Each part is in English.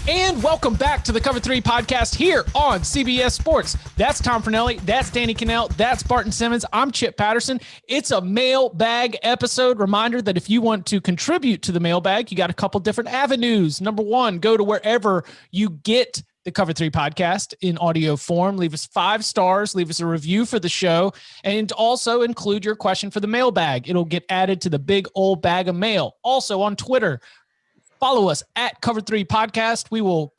And welcome back to the Cover 3 podcast here on CBS Sports. That's Tom Fornelli. That's Danny Cannell. That's Barton Simmons. I'm Chip Patterson. It's a mailbag episode. Reminder that if you want to contribute to the mailbag, you got a couple different avenues. Number one, go to wherever you get the Cover 3 podcast in audio form. Leave us 5 stars. Leave us a review for the show. And also include your question for the mailbag. It'll get added to the big old bag of mail. Also on Twitter, follow us at Cover 3 Podcast. We will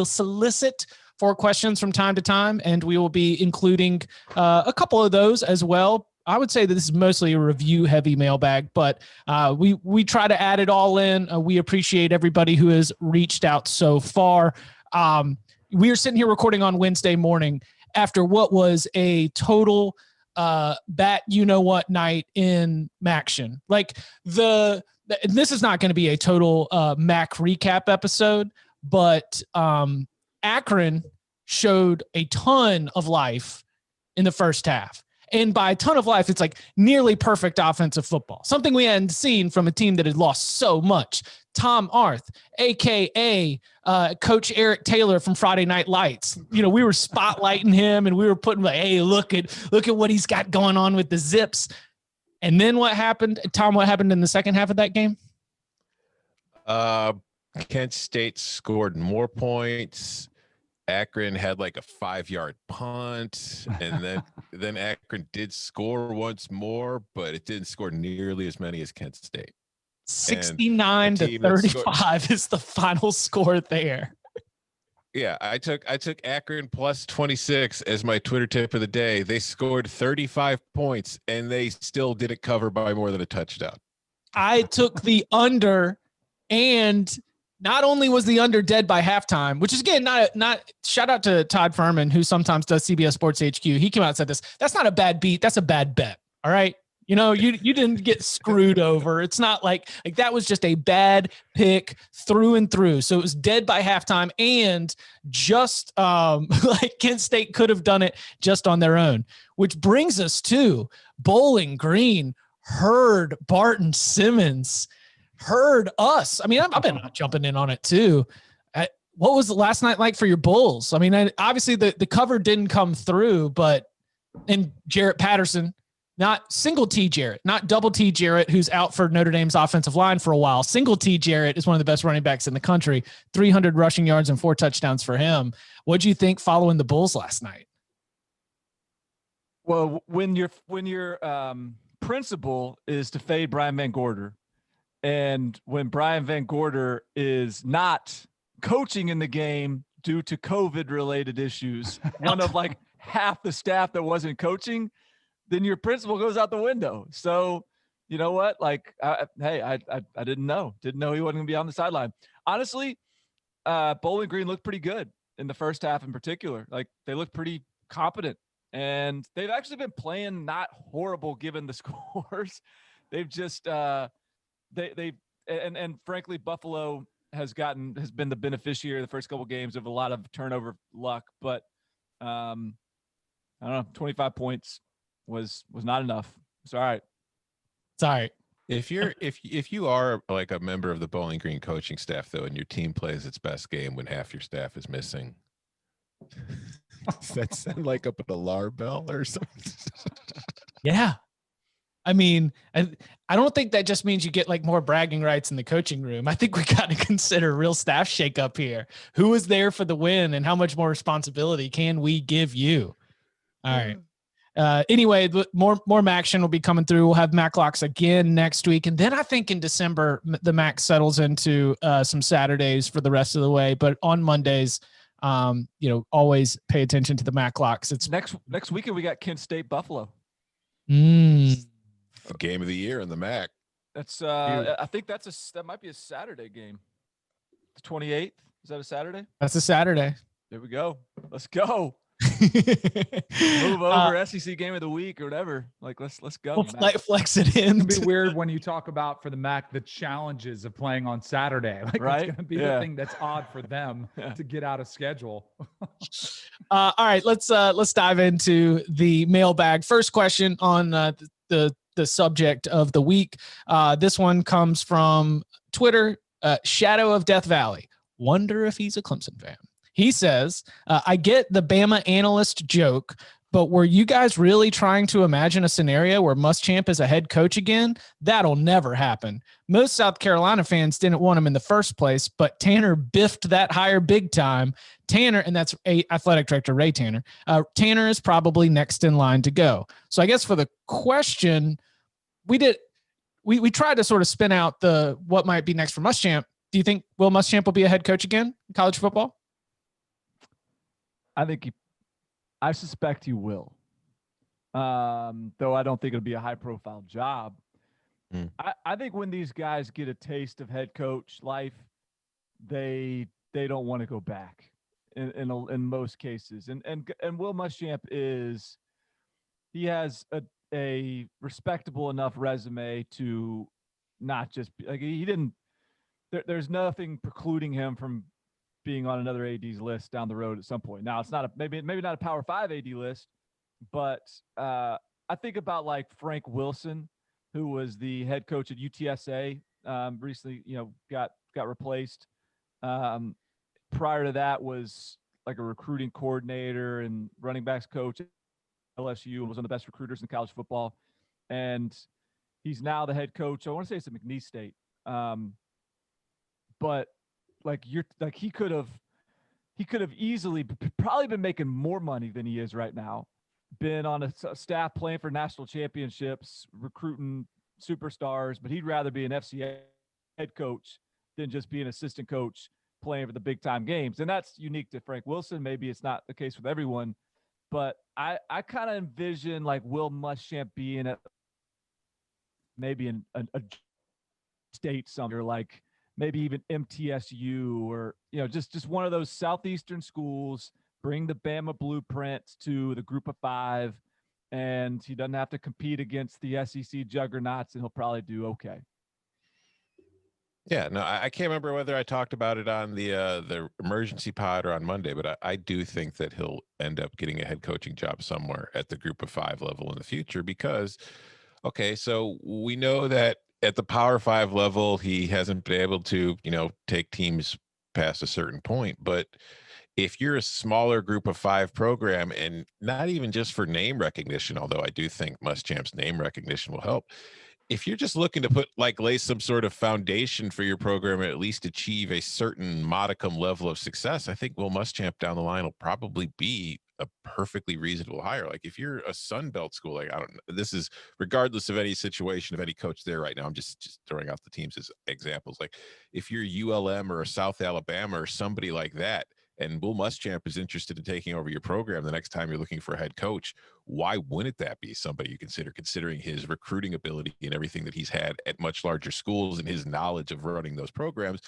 solicit for questions from time to time, and we will be including a couple of those as well. I would say that this is mostly a review-heavy mailbag, but we try to add it all in. We appreciate everybody who has reached out so far. We are sitting here recording on Wednesday morning after what was a total bat you-know-what night in MACtion. Like this is not going to be a total MAC recap episode, but Akron showed a ton of life in the first half. And by a ton of life, it's like nearly perfect offensive football, something we hadn't seen from a team that had lost so much. Tom Arth, a.k.a. Coach Eric Taylor from Friday Night Lights. You know, we were spotlighting him and we were putting like, hey, look at what he's got going on with the Zips. And then what happened, Tom, what happened in the second half of that game? Kent State scored more points. Akron had like a 5-yard punt, and then Akron did score once more, but it didn't score nearly as many as Kent State. 69 to 35 is the final score there. Yeah, I took Akron plus 26 as my Twitter tip of the day. They scored 35 points, and they still didn't cover by more than a touchdown. I took the under, and not only was the under dead by halftime, which is, again, not shout out to Todd Furman, who sometimes does CBS Sports HQ. He came out and said this. That's not a bad beat. That's a bad bet. All right. You know, you didn't get screwed over. It's not like that was just a bad pick through and through. So it was dead by halftime, and just like Kent State could have done it just on their own, which brings us to Bowling Green. Heard Barton Simmons, heard us. I mean, I've been jumping in on it too. What was the last night like for your Bulls? I mean, obviously the cover didn't come through, and Jarrett Patterson, not single T Jarrett, not double T Jarrett, who's out for Notre Dame's offensive line for a while. Single T Jarrett is one of the best running backs in the country. 300 rushing yards and 4 touchdowns for him. What do you think following the Bulls last night? Well, when your principle is to fade Brian Van Gorder, and when Brian Van Gorder is not coaching in the game due to COVID-related issues, one of like half the staff that wasn't coaching, then your principle goes out the window. So, you know what? Like, I didn't know he wasn't going to be on the sideline. Honestly, Bowling Green looked pretty good in the first half in particular. Like, they looked pretty competent, and they've actually been playing not horrible given the scores. They've just and frankly, Buffalo has been the beneficiary of the first couple games of a lot of turnover luck, but I don't know, 25 points was not enough. It's all right. It's all right. If you are like a member of the Bowling Green coaching staff though, and your team plays its best game when half your staff is missing, does that sound like an alarm bell or something? Yeah. I mean, I don't think that just means you get like more bragging rights in the coaching room. I think we got to consider real staff shakeup here. Who is there for the win, and how much more responsibility can we give you? All right. Anyway, more MACtion will be coming through. We'll have Mac Locks again next week. And then I think in December, the Mac settles into some Saturdays for the rest of the way. But on Mondays, always pay attention to the Mac Locks. It's next weekend. We got Kent State Buffalo. The game of the year in the MAC. That's I think that might be a Saturday game. The 28th. Is that a Saturday? That's a Saturday. There we go. Let's go. Move over SEC game of the week or whatever. Like let's go. We'll flex it in. It'd be weird when you talk about for the MAC the challenges of playing on Saturday. Like right? It's going to be the thing that's odd for them to get out of schedule. All right, let's dive into the mailbag. First question on the subject of the week. This one comes from Twitter. Shadow of Death Valley. Wonder if he's a Clemson fan. He says, I get the Bama analyst joke, but were you guys really trying to imagine a scenario where Muschamp is a head coach again? That'll never happen. Most South Carolina fans didn't want him in the first place, but Tanner biffed that hire big time. Tanner, and that's athletic director Ray Tanner. Tanner is probably next in line to go. So I guess for the question, we tried to sort of spin out what might be next for Muschamp. Do you think Will Muschamp will be a head coach again in college football? I suspect he will. Though I don't think it'll be a high-profile job. I think when these guys get a taste of head coach life, they don't want to go back in most cases. And Will Muschamp he has a respectable enough resume to not just like he didn't. There's nothing precluding him from being on another AD's list down the road at some point. Now it's not maybe not a Power 5 AD list, but I think about like Frank Wilson, who was the head coach at UTSA, recently, got replaced. Prior to that was like a recruiting coordinator and running backs coach at LSU, and was one of the best recruiters in college football. And he's now the head coach. I want to say it's at McNeese State. But he could have easily probably been making more money than he is right now, been on a staff playing for national championships, recruiting superstars, but he'd rather be an FCA head coach than just be an assistant coach playing for the big time games. And that's unique to Frank Wilson. Maybe it's not the case with everyone, but I kind of envision like Will Muschamp being at maybe a state somewhere, like maybe even MTSU or, just one of those Southeastern schools, bring the Bama blueprint to the group of 5, and he doesn't have to compete against the SEC juggernauts, and he'll probably do okay. Yeah, no, I can't remember whether I talked about it on the emergency pod or on Monday, but I do think that he'll end up getting a head coaching job somewhere at the group of 5 level in the future because, okay, so we know that at the Power 5 level, he hasn't been able to, take teams past a certain point. But if you're a smaller group of 5 program, and not even just for name recognition, although I do think Muschamp's name recognition will help, if you're just looking to lay some sort of foundation for your program and at least achieve a certain modicum level of success, I think Will Muschamp down the line will probably be a perfectly reasonable hire. Like if you're a Sun Belt school, like I don't know, this is regardless of any situation of any coach there right now. I'm just throwing out the teams as examples. Like if you're ULM or a South Alabama or somebody like that, and Will Muschamp is interested in taking over your program the next time you're looking for a head coach, why wouldn't that be somebody you considering his recruiting ability and everything that he's had at much larger schools and his knowledge of running those programs?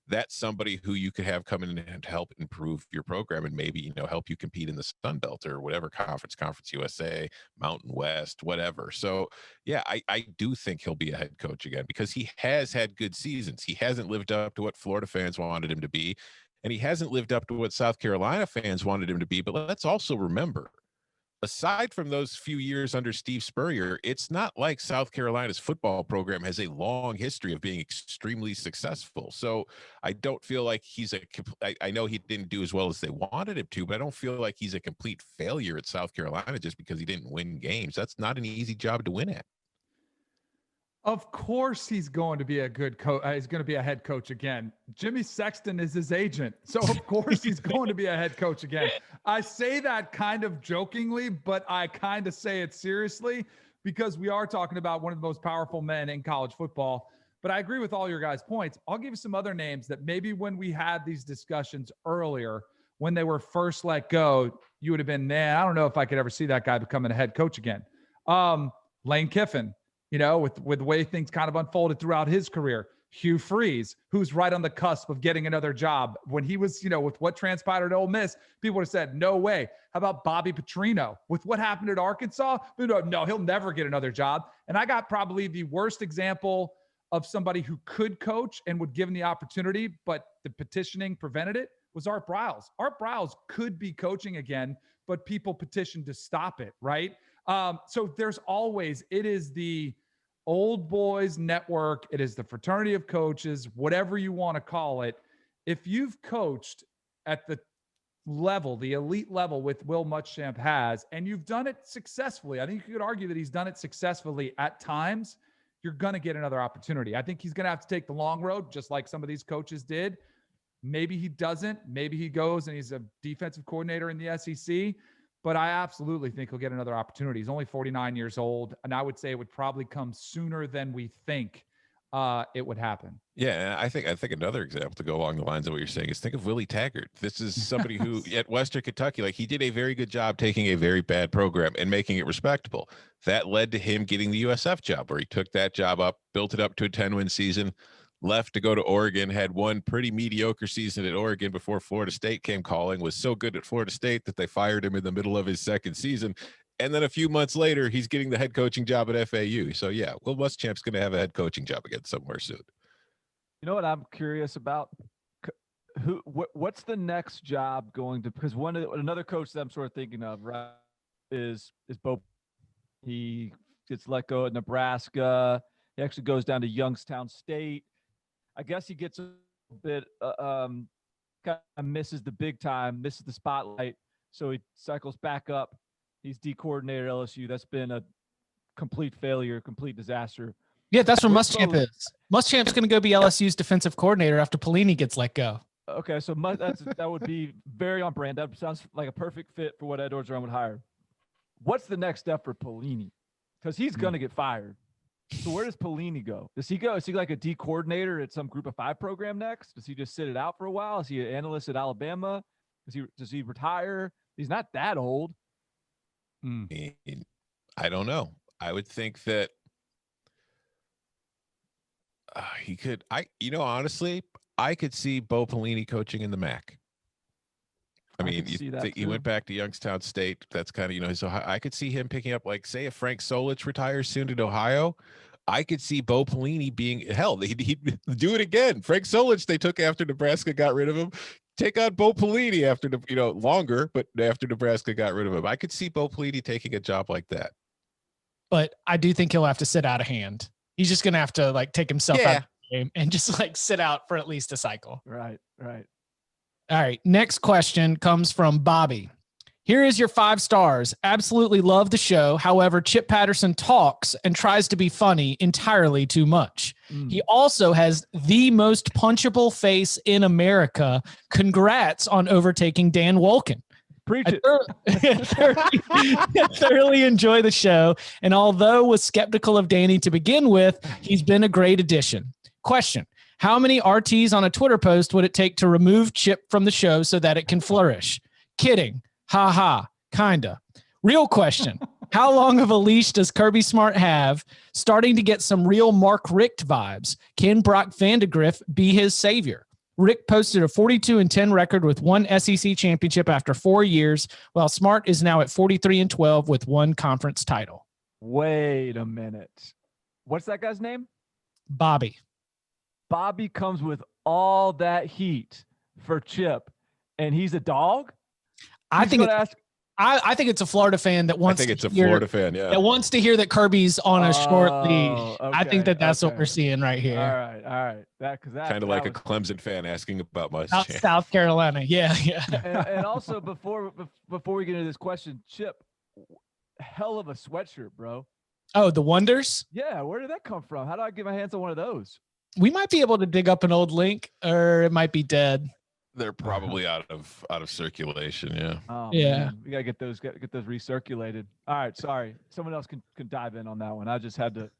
That's somebody who you could have come in and help improve your program and maybe, help you compete in the Sun Belt or whatever conference USA, Mountain West, whatever. So yeah, I do think he'll be a head coach again because he has had good seasons. He hasn't lived up to what Florida fans wanted him to be. And he hasn't lived up to what South Carolina fans wanted him to be. But let's also remember, aside from those few years under Steve Spurrier, it's not like South Carolina's football program has a long history of being extremely successful. So I don't feel like I know he didn't do as well as they wanted him to, but I don't feel like he's a complete failure at South Carolina just because he didn't win games. That's not an easy job to win at. Of course he's going to be a good coach. He's going to be a head coach again. Jimmy Sexton is his agent. So of course he's going to be a head coach again. I say that kind of jokingly, but I kind of say it seriously because we are talking about one of the most powerful men in college football. But I agree with all your guys' points. I'll give you some other names that maybe when we had these discussions earlier, when they were first let go, you would have been, man, I don't know if I could ever see that guy becoming a head coach again. Lane Kiffin. With the way things kind of unfolded throughout his career. Hugh Freeze, who's right on the cusp of getting another job. When he was, with what transpired at Ole Miss, people would have said, no way. How about Bobby Petrino? With what happened at Arkansas, no, he'll never get another job. And I got probably the worst example of somebody who could coach and would give him the opportunity, but the petitioning prevented it, was Art Briles. Art Briles could be coaching again, but people petitioned to stop it, right? So there's always, it is the old boys network. It is the fraternity of coaches, whatever you want to call it. if you've coached at the level, the elite level with Will Muschamp has, and you've done it successfully, I think you could argue that he's done it successfully at times, you're going to get another opportunity. I think he's going to have to take the long road, just like some of these coaches did. Maybe he doesn't. Maybe he goes and he's a defensive coordinator in the SEC. But I absolutely think he'll get another opportunity. He's only 49 years old, and I would say it would probably come sooner than we think it would happen. Yeah, and I think another example to go along the lines of what you're saying is think of Willie Taggart. This is somebody who at Western Kentucky, like he did a very good job taking a very bad program and making it respectable. That led to him getting the USF job, where he took that job up, built it up to a 10-win season, left to go to Oregon, had one pretty mediocre season at Oregon before Florida State came calling, was so good at Florida State that they fired him in the middle of his second season. And then a few months later, he's getting the head coaching job at FAU. So yeah, Will Muschamp's going to have a head coaching job again somewhere soon. You know what I'm curious about? What's the next job going to? Because another coach that I'm sort of thinking of, right, is Bo. He gets let go at Nebraska. He actually goes down to Youngstown State. I guess he gets a bit kind of misses the big time, misses the spotlight, so he cycles back up. He's D coordinator at LSU. That's been a complete failure, complete disaster. Yeah, that's where Muschamp is. Muschamp's going to go be LSU's defensive coordinator after Pelini gets let go. Okay, so that would be very on brand. That sounds like a perfect fit for what Ed Orgeron would hire. What's the next step for Pelini? Because he's going to get fired. So where does Pelini go? Does he go? Is he like a D coordinator at some Group of 5 program next? Does he just sit it out for a while? Is he an analyst at Alabama? Does he retire? He's not that old. I don't know. I would think that he could. Honestly, I could see Bo Pelini coaching in the MAC. I mean, he went back to Youngstown State. That's kind of, so I could see him picking up, like, say, if Frank Solich retires soon at Ohio, I could see Bo Pelini being, he'd do it again. Frank Solich, they took after Nebraska got rid of him. Take on Bo Pelini after, longer, but after Nebraska got rid of him. I could see Bo Pelini taking a job like that. But I do think he'll have to sit out a hand. He's just going to have to, take himself out of the game and just, sit out for at least a cycle. Right. All right. Next question comes from Bobby. Here is your 5 stars. Absolutely love the show. However, Chip Patterson talks and tries to be funny entirely too much. He also has the most punchable face in America. Congrats on overtaking Dan Wolken. Preach it. Thoroughly enjoy the show. And although was skeptical of Danny to begin with, he's been a great addition. Question. How many RTs on a Twitter post would it take to remove Chip from the show so that it can flourish? Kidding. Ha ha. Kinda. Real question. How long of a leash does Kirby Smart have? Starting to get some real Mark Richt vibes. Can Brock Vandagriff be his savior? Richt posted a 42-10 record with 1 SEC championship after 4 years, while Smart is now at 43-12 with 1 conference title. Wait a minute. What's that guy's name? Bobby. Bobby comes with all that heat for Chip, and he's a dog? I think it's a Florida fan that wants. I think it's a Florida fan, yeah, that wants to hear that Kirby's on a short leash. Okay, I think that's what we're seeing right here. All right. That kind of like a Clemson fan asking about Muschamp. South Carolina, yeah. and also before we get into this question, Chip, hell of a sweatshirt, bro. Oh, the Wonders? Yeah, where did that come from? How do I get my hands on one of those? We might be able to dig up an old link, or it might be dead. They're probably out of circulation. Yeah. Oh, yeah. Man. We gotta get those recirculated. All right. Sorry. Someone else can dive in on that one. I just had to.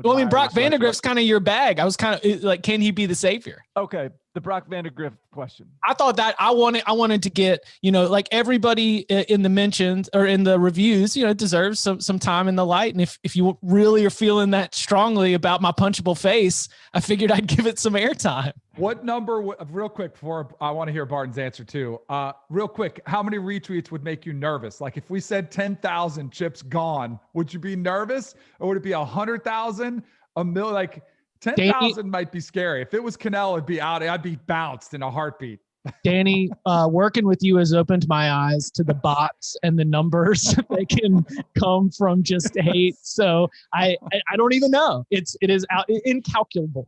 Well, I mean, Brock Vandagriff's kind of your bag. I was kind of like, can he be the savior? Okay. The Brock Vandagriff question. I thought that I wanted to get, like everybody in the mentions or in the reviews, deserves some time in the light. And if you really are feeling that strongly about my punchable face, I figured I'd give it some airtime. What number, real quick, before I want to hear Barton's answer too, real quick, how many retweets would make you nervous? Like if we said 10,000 Chips gone, would you be nervous, or would it be 100,000, a million? Like 10,000 might be scary. If it was Cannell, it'd be out. I'd be bounced in a heartbeat. Danny, working with you has opened my eyes to the bots and the numbers that can come from just hate. So I don't even know. It is incalculable.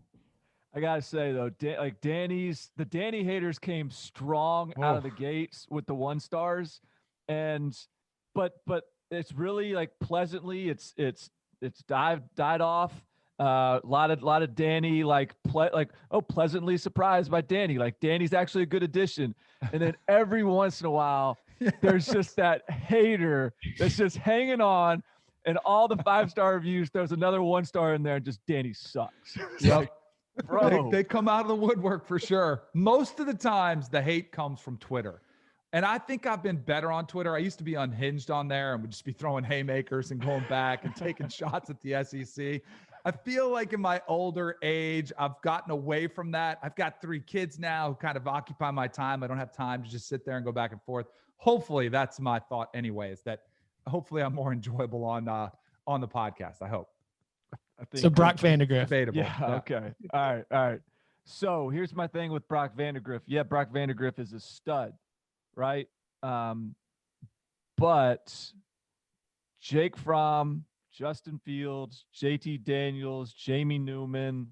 I gotta say though, the Danny haters came strong out of the gates with the 1 stars, but it's really like pleasantly it's died off. A lot of Danny pleasantly surprised by Danny. Like Danny's actually a good addition, and then every once in a while there's just that hater that's just hanging on, and all the 5-star reviews there's another 1 star in there, and just Danny sucks. Yep. Bro, They come out of the woodwork for sure. Most of the times the hate comes from Twitter. And I think I've been better on Twitter. I used to be unhinged on there and would just be throwing haymakers and going back and taking shots at the SEC. I feel like in my older age, I've gotten away from that. I've got 3 kids now who kind of occupy my time. I don't have time to just sit there and go back and forth. Hopefully that's my thought anyway, is that hopefully I'm more enjoyable on the podcast. I hope. I think So Brock Vandagriff. Debatable. Yeah. Okay. All right. So here's my thing with Brock Vandagriff. Yeah, Brock Vandagriff is a stud, right? But Jake Fromm, Justin Fields, JT Daniels, Jamie Newman,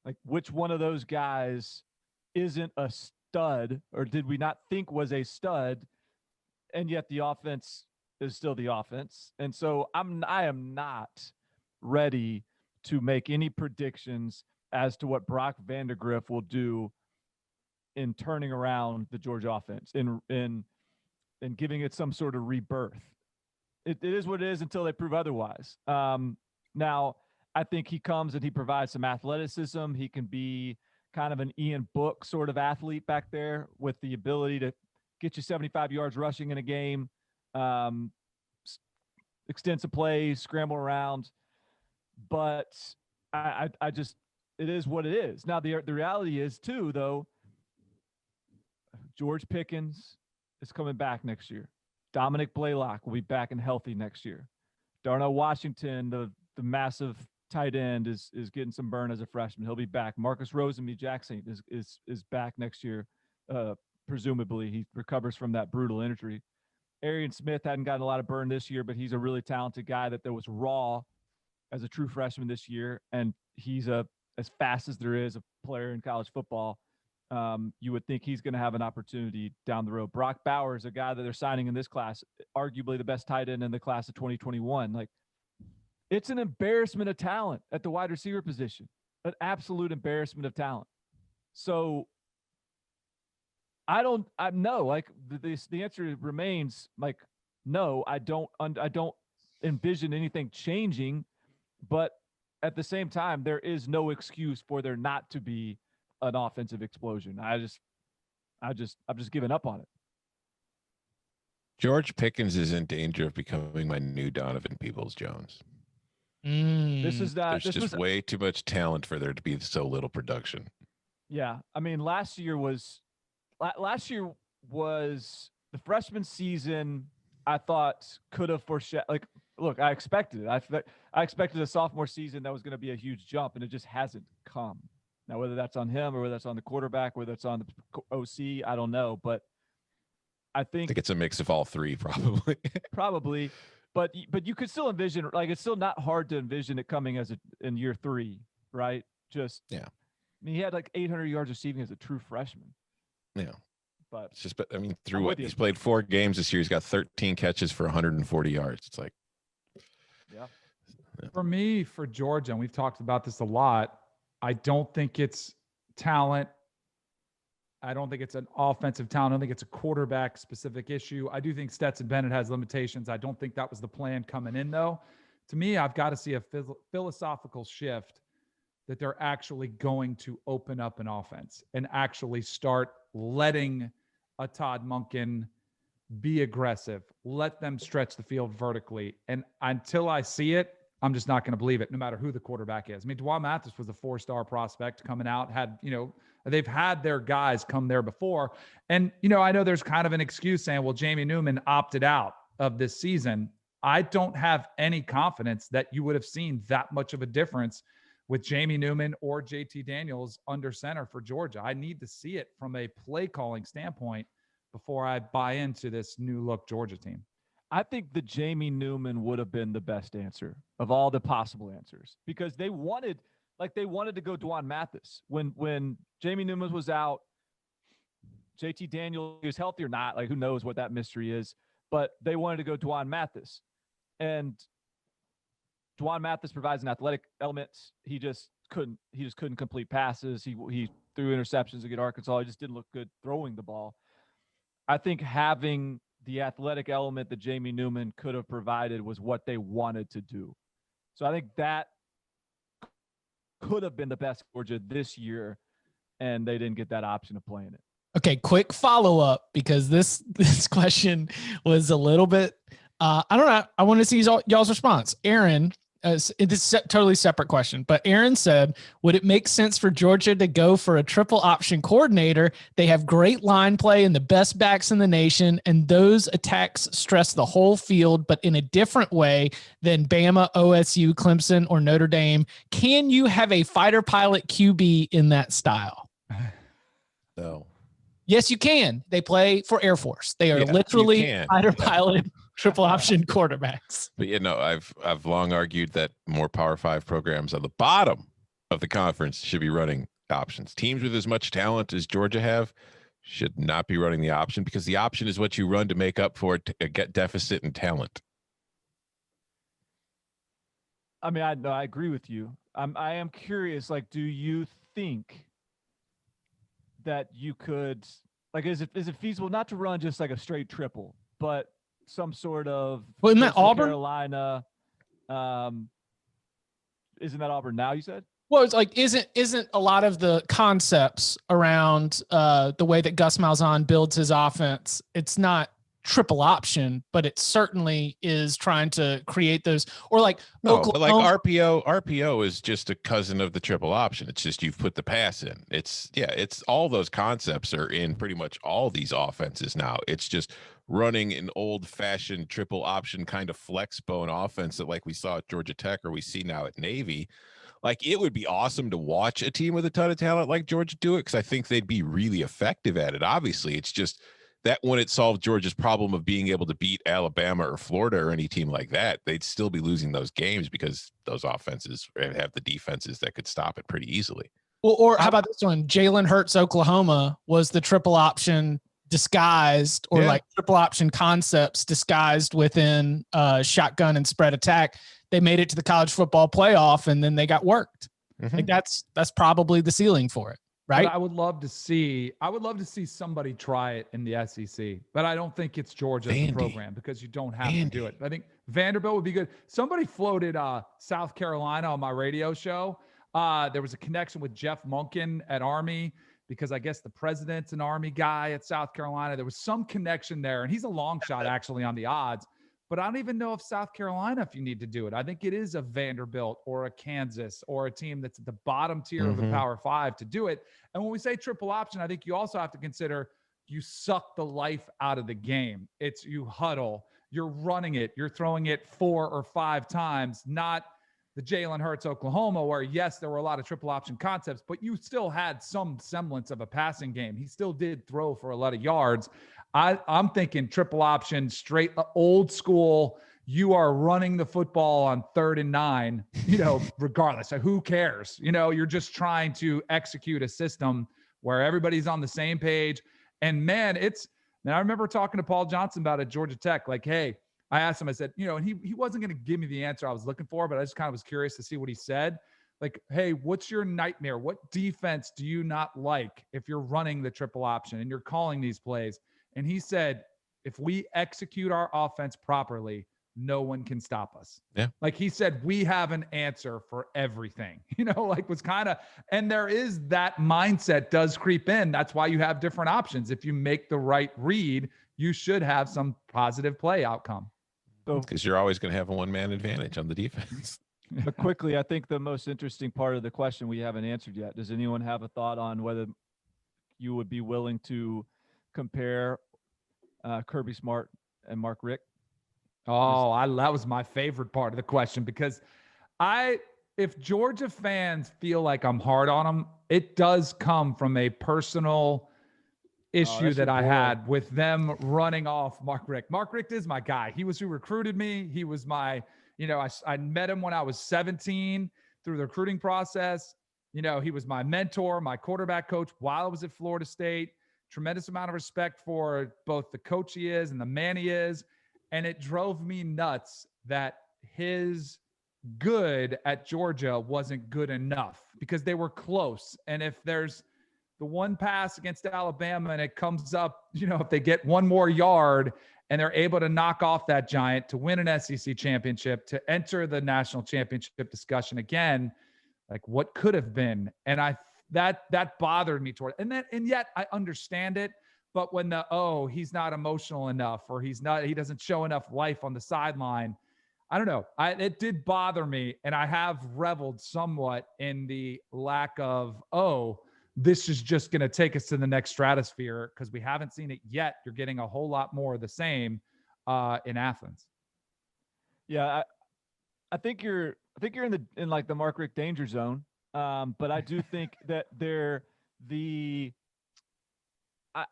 like which one of those guys isn't a stud, or did we not think was a stud? And yet the offense is still the offense. And so I am not ready to make any predictions as to what Brock Vandagriff will do in turning around the Georgia offense, in giving it some sort of rebirth. It is what it is until they prove otherwise. Now, I think he comes and he provides some athleticism. He can be kind of an Ian Book sort of athlete back there with the ability to get you 75 yards rushing in a game, extensive plays, scramble around. But I just, it is what it is. Now, the reality is too, though, George Pickens is coming back next year. Dominic Blaylock will be back and healthy next year. Darnell Washington, the massive tight end, is getting some burn as a freshman. He'll be back. Marcus Rosenby-Jackson is back next year. Presumably, he recovers from that brutal injury. Arian Smith hadn't gotten a lot of burn this year, but he's a really talented guy that was raw as a true freshman this year, and he's as fast as there is a player in college football. You would think he's going to have an opportunity down the road. Brock Bowers, a guy that they're signing in this class, arguably the best tight end in the class of 2021. Like, it's an embarrassment of talent at the wide receiver position, an absolute embarrassment of talent. So the answer remains like, no, I don't envision anything changing, but at the same time, there is no excuse for there not to be an offensive explosion. I've just given up on it. George Pickens is in danger of becoming my new Donovan Peoples-Jones. There's just way too much talent for there to be so little production. Yeah, I mean, last year was the freshman season. I thought could have foreshadowed. Like, look, I expected it. I expected a sophomore season that was going to be a huge jump, and it just hasn't come. Now, whether that's on him or whether that's on the quarterback, whether it's on the OC, I don't know. But I think it's a mix of all three, probably. Probably. But you could still envision, like, it's still not hard to envision it coming in year 3, right? Just, yeah. I mean, he had like 800 yards receiving as a true freshman. Yeah. But it's just, I mean, through what he's played 4 games this year, he's got 13 catches for 140 yards. It's like, yeah. For me, for Georgia, and we've talked about this a lot, I don't think it's talent. I don't think it's an offensive talent. I don't think it's a quarterback specific issue. I do think Stetson Bennett has limitations. I don't think that was the plan coming in, though. To me, I've got to see a philosophical shift that they're actually going to open up an offense and actually start letting a Todd Monken be aggressive, let them stretch the field vertically. And until I see it, I'm just not going to believe it, no matter who the quarterback is. I mean, Dwan Mathis was a 4-star prospect coming out, they've had their guys come there before. And, I know there's kind of an excuse saying, well, Jamie Newman opted out of this season. I don't have any confidence that you would have seen that much of a difference with Jamie Newman or JT Daniels under center for Georgia. I need to see it from a play calling standpoint before I buy into this new look Georgia team. I think the Jamie Newman would have been the best answer of all the possible answers, because they wanted like they wanted to go Dwan Mathis when Jamie Newman was out. JT Daniels is healthy or not, like who knows what that mystery is, but they wanted to go Dwan Mathis, and Dwan Mathis provides an athletic element. He just couldn't complete passes. He threw interceptions against Arkansas. He just didn't look good throwing the ball. I think having the athletic element that Jamie Newman could have provided was what they wanted to do. So I think that could have been the best Georgia this year, and they didn't get that option of playing it. Okay, quick follow-up, because this question was a little bit, I don't know. I want to see y'all's response. Aaron, this is a totally separate question, but Aaron said, would it make sense for Georgia to go for a triple option coordinator? They have great line play and the best backs in the nation, and those attacks stress the whole field, but in a different way than Bama, OSU, Clemson, or Notre Dame. Can you have a fighter pilot QB in that style? No. Yes, you can. They play for Air Force. They are literally fighter pilot triple option quarterbacks. But I've long argued that more Power 5 programs on the bottom of the conference should be running options. Teams with as much talent as Georgia have should not be running the option, because the option is what you run to make up for it, to get deficit in talent. I mean, I agree with you. I am curious, like, do you think that you could, like, is it feasible not to run just like a straight triple, but some sort of isn't that Auburn? Carolina, isn't that Auburn now, you said? Well, it's like, isn't a lot of the concepts around the way that Gus Malzahn builds his offense, it's not triple option, but it certainly is trying to create those, or like but like RPO is just a cousin of the triple option. It's just you've put the pass in. It's all those concepts are in pretty much all these offenses now. It's just running an old-fashioned triple option kind of flex bone offense that, like we saw at Georgia Tech or we see now at Navy. Like, it would be awesome to watch a team with a ton of talent like Georgia do it, because I think they'd be really effective at it. Obviously, it's just that when it solved Georgia's problem of being able to beat Alabama or Florida or any team like that, they'd still be losing those games because those offenses have the defenses that could stop it pretty easily. Well, or how about this one? Jalen Hurts, Oklahoma was the triple option disguised, or like triple option concepts disguised within shotgun and spread attack. They made it to the college football playoff, and then they got worked. Mm-hmm. Like that's probably the ceiling for it. Right. But I would love to see somebody try it in the SEC, but I don't think it's Georgia as a program, because you don't have to do it. I think Vanderbilt would be good. Somebody floated South Carolina on my radio show. There was a connection with Jeff Monken at Army, because I guess the president's an Army guy at South Carolina. There was some connection there, and he's a long shot actually on the odds. But I don't even know if South Carolina, if you need to do it. I think it is a Vanderbilt or a Kansas or a team that's at the bottom tier of the Power 5 to do it. And when we say triple option, I think you also have to consider you suck the life out of the game. It's you huddle, you're running it, you're throwing it 4 or 5 times, not the Jalen Hurts Oklahoma, where, yes, there were a lot of triple option concepts, but you still had some semblance of a passing game. He still did throw for a lot of yards. I'm thinking triple option, straight old school. You are running the football on 3rd and 9, regardless. So who cares? You're just trying to execute a system where everybody's on the same page. And man, I remember talking to Paul Johnson about it at Georgia Tech. Like, hey, I asked him, I said, and he wasn't going to give me the answer I was looking for, but I just kind of was curious to see what he said. Like, hey, what's your nightmare? What defense do you not like if you're running the triple option and you're calling these plays? And he said, if we execute our offense properly, no one can stop us. Yeah. Like he said, we have an answer for everything, was kind of, and there is that mindset does creep in. That's why you have different options. If you make the right read, you should have some positive play outcome. Because you're always going to have a one-man advantage on the defense. But quickly, I think the most interesting part of the question we haven't answered yet. Does anyone have a thought on whether you would be willing to compare Kirby Smart and Mark Richt? That was my favorite part of the question, because if Georgia fans feel like I'm hard on them, it does come from a personal issue that I had with them running off Mark Richt. Mark Richt is my guy. He was who recruited me. He was my, I met him when I was 17. through the recruiting process. You know, he was my mentor, my quarterback coach while I was at Florida State. Tremendous amount of respect for both the coach he is and the man he is. And it drove me nuts that his good at Georgia wasn't good enough because they were close. And if there's the one pass against Alabama and it comes up, you know, if they get one more yard and they're able to knock off that giant to win an SEC championship, to enter the national championship discussion again, like what could have been. And that bothered me and yet I understand it. But when he's not emotional enough, or he doesn't show enough life on the sideline, I don't know. It did bother me. And I have reveled somewhat in the lack of, this is just going to take us to the next stratosphere, because we haven't seen it yet. You're getting a whole lot more of the same in Athens. Yeah, I think you're in like the Mark Richt danger zone. But I do think that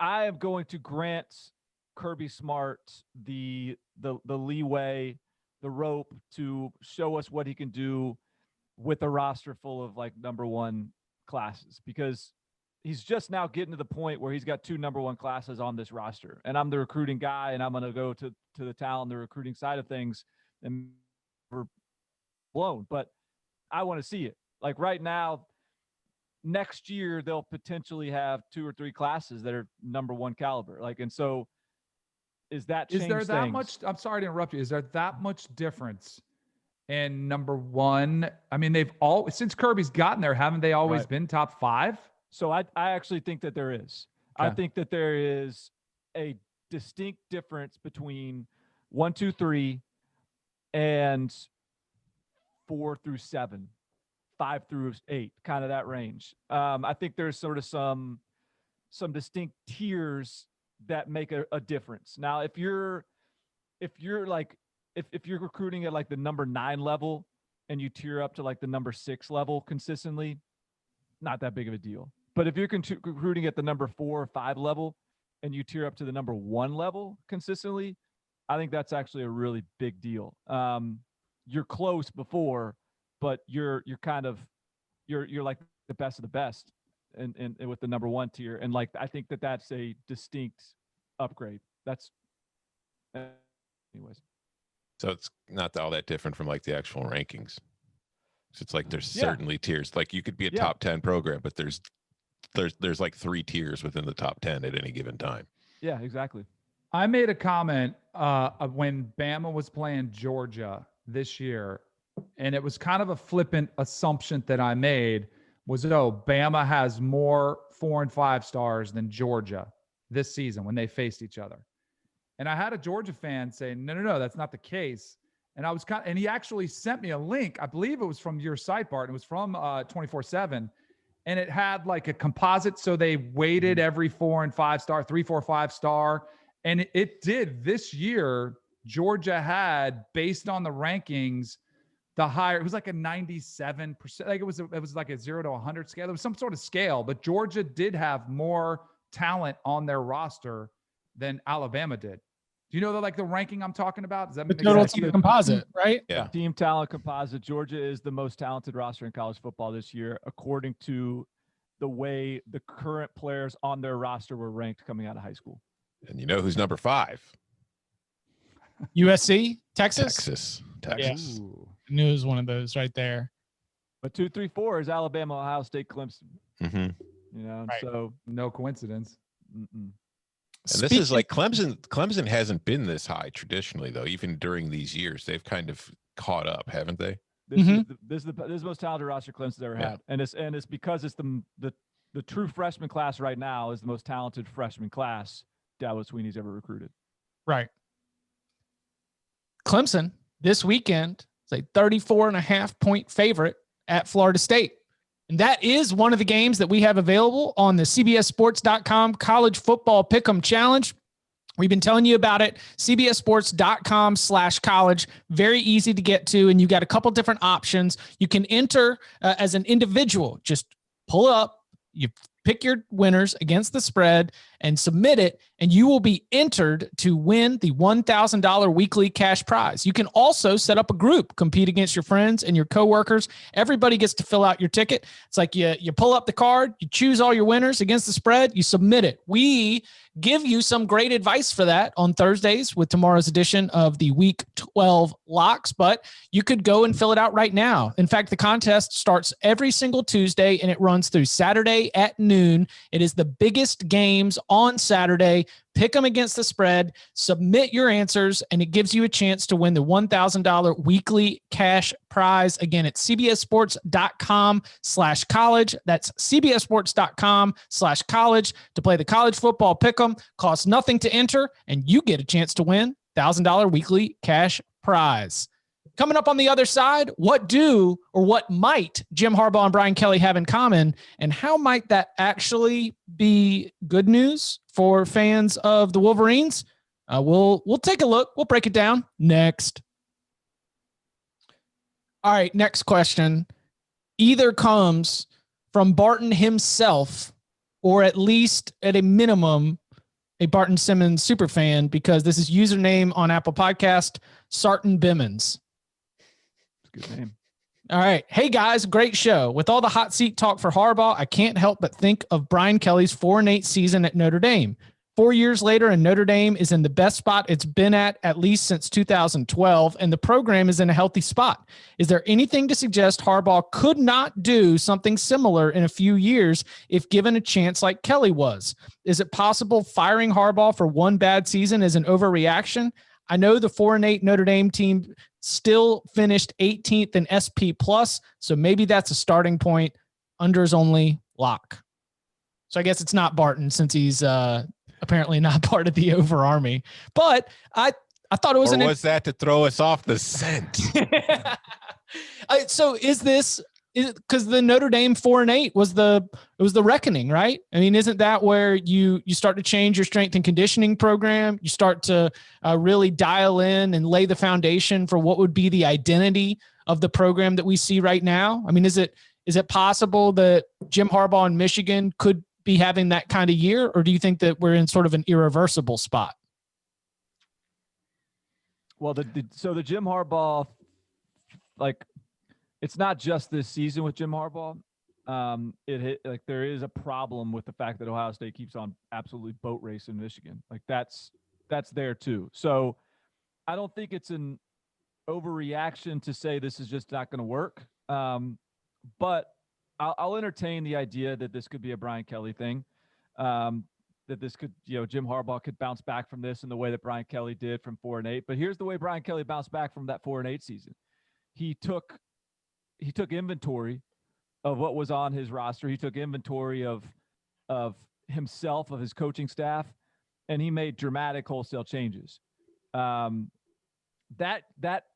I am going to grant Kirby Smart the leeway, the rope to show us what he can do with a roster full of like number one classes, because he's just now getting to the point where he's got 2 number one classes on this roster. And I'm the recruiting guy, and I'm going to go to the talent, the recruiting side of things, and we're blown. But I want to see it. Like right now, next year, they'll potentially have 2 or 3 classes that are number one caliber. Like, and so is there that much? I'm sorry to interrupt you. Is there that much difference in number one? I mean, since Kirby's gotten there, haven't they always been top 5? So I actually think that there is. Okay. I think that there is a distinct difference between 1, 2, 3 and 4 through 7. 5 through 8, kind of that range. I think there's sort of some distinct tiers that make a difference. Now, if you're recruiting at like the number 9 level and you tier up to like the number 6 level consistently, not that big of a deal. But if you're recruiting at the number 4 or 5 level and you tier up to the number 1 level consistently, I think that's actually a really big deal. You're close before, but you're like the best of the best and with the number 1 tier. And like, I think that's a distinct upgrade. Anyways. So it's not all that different from like the actual rankings. So it's like, there's certainly tiers. Like you could be a top 10 program, but there's like 3 tiers within the top 10 at any given time. Yeah, exactly. I made a comment when Bama was playing Georgia this year, and it was kind of a flippant assumption that I made was, Bama has more 4 and 5 stars than Georgia this season when they faced each other. And I had a Georgia fan say, no, that's not the case. And and he actually sent me a link. I believe it was from your site, Bart. It was from 24/7. And it had like a composite. So they weighted every 4 and 5 star, 3, 4, 5 star. And it did this year. Georgia had, based on the rankings, the higher, it was like a 97%. Like it was like a 0 to 100 scale. There was some sort of scale, but Georgia did have more talent on their roster than Alabama did. Do you know the ranking I'm talking about? Does that the total team composite, right? Yeah. Team talent composite. Georgia is the most talented roster in college football this year, according to the way the current players on their roster were ranked coming out of high school. And you know who's number 5? USC, Texas. Yeah. Ooh. I knew it was one of those right there. But 2, 3, 4 is Alabama, Ohio State, Clemson. Mm-hmm. You know, right. So no coincidence. Mm-mm. And this is like Clemson hasn't been this high traditionally, though. Even during these years, they've kind of caught up, haven't they? This is the most talented roster Clemson's ever had, and it's because it's the true freshman class right now is the most talented freshman class Dabo Swinney's ever recruited. Right. Clemson this weekend is a 34.5 point favorite at Florida State. And that is one of the games that we have available on the CBSSports.com College Football Pick'em Challenge. We've been telling you about it. CBSSports.com/college. Very easy to get to. And you've got a couple different options. You can enter as an individual. Just pull up. You pick your winners against the spread and submit it, and you will be entered to win the $1,000 weekly cash prize. You can also set up a group, compete against your friends and your coworkers. Everybody gets to fill out your ticket. It's like you pull up the card, you choose all your winners against the spread, you submit it. We give you some great advice for that on Thursdays with tomorrow's edition of the Week 12 Locks, but you could go and fill it out right now. In fact, the contest starts every single Tuesday and it runs through Saturday at noon. It is the biggest games on Saturday. Pick them against the spread, submit your answers, and it gives you a chance to win the $1,000 weekly cash prize. Again, it's cbssports.com/college. That's cbssports.com/college to play the college football pick'em. Costs nothing to enter, and you get a chance to win $1,000 weekly cash prize. Coming up on the other side, what might Jim Harbaugh and Brian Kelly have in common, and how might that actually be good news for fans of the Wolverines? We'll take a look. We'll break it down next. All right, next question either comes from Barton himself, or at least at a minimum, a Barton Simmons super fan, because this is username on Apple Podcast, Sarton Bimmons. Good name. All right. Hey guys, great show. With all the hot seat talk for Harbaugh, I can't help but think of Brian Kelly's 4-8 season at Notre Dame. 4 years later, and Notre Dame is in the best spot it's been at least since 2012, and the program is in a healthy spot. Is there anything to suggest Harbaugh could not do something similar in a few years if given a chance like Kelly was? Is it possible firing Harbaugh for one bad season is an overreaction? I know the 4-8 Notre Dame team still finished 18th in SP+, so maybe that's a starting point. Unders only lock. So I guess it's not Barton, since he's apparently not part of the Over Army. But I thought it was was that to throw us off the scent? So is because the Notre Dame 4-8 was the reckoning, right? I mean, isn't that where you start to change your strength and conditioning program? You start to really dial in and lay the foundation for what would be the identity of the program that we see right now. I mean, is it possible that Jim Harbaugh in Michigan could be having that kind of year, or do you think that we're in sort of an irreversible spot? Well, the Jim Harbaugh, like, it's not just this season with Jim Harbaugh. There is a problem with the fact that Ohio State keeps on absolutely boat racing Michigan. Like that's there too. So I don't think it's an overreaction to say this is just not going to work. But I'll entertain the idea that this could be a Brian Kelly thing. That this could, Jim Harbaugh could bounce back from this in the way that Brian Kelly did from 4-8. But here's the way Brian Kelly bounced back from that 4-8 season. He took inventory of what was on his roster. He took inventory of himself, of his coaching staff, and he made dramatic wholesale changes. That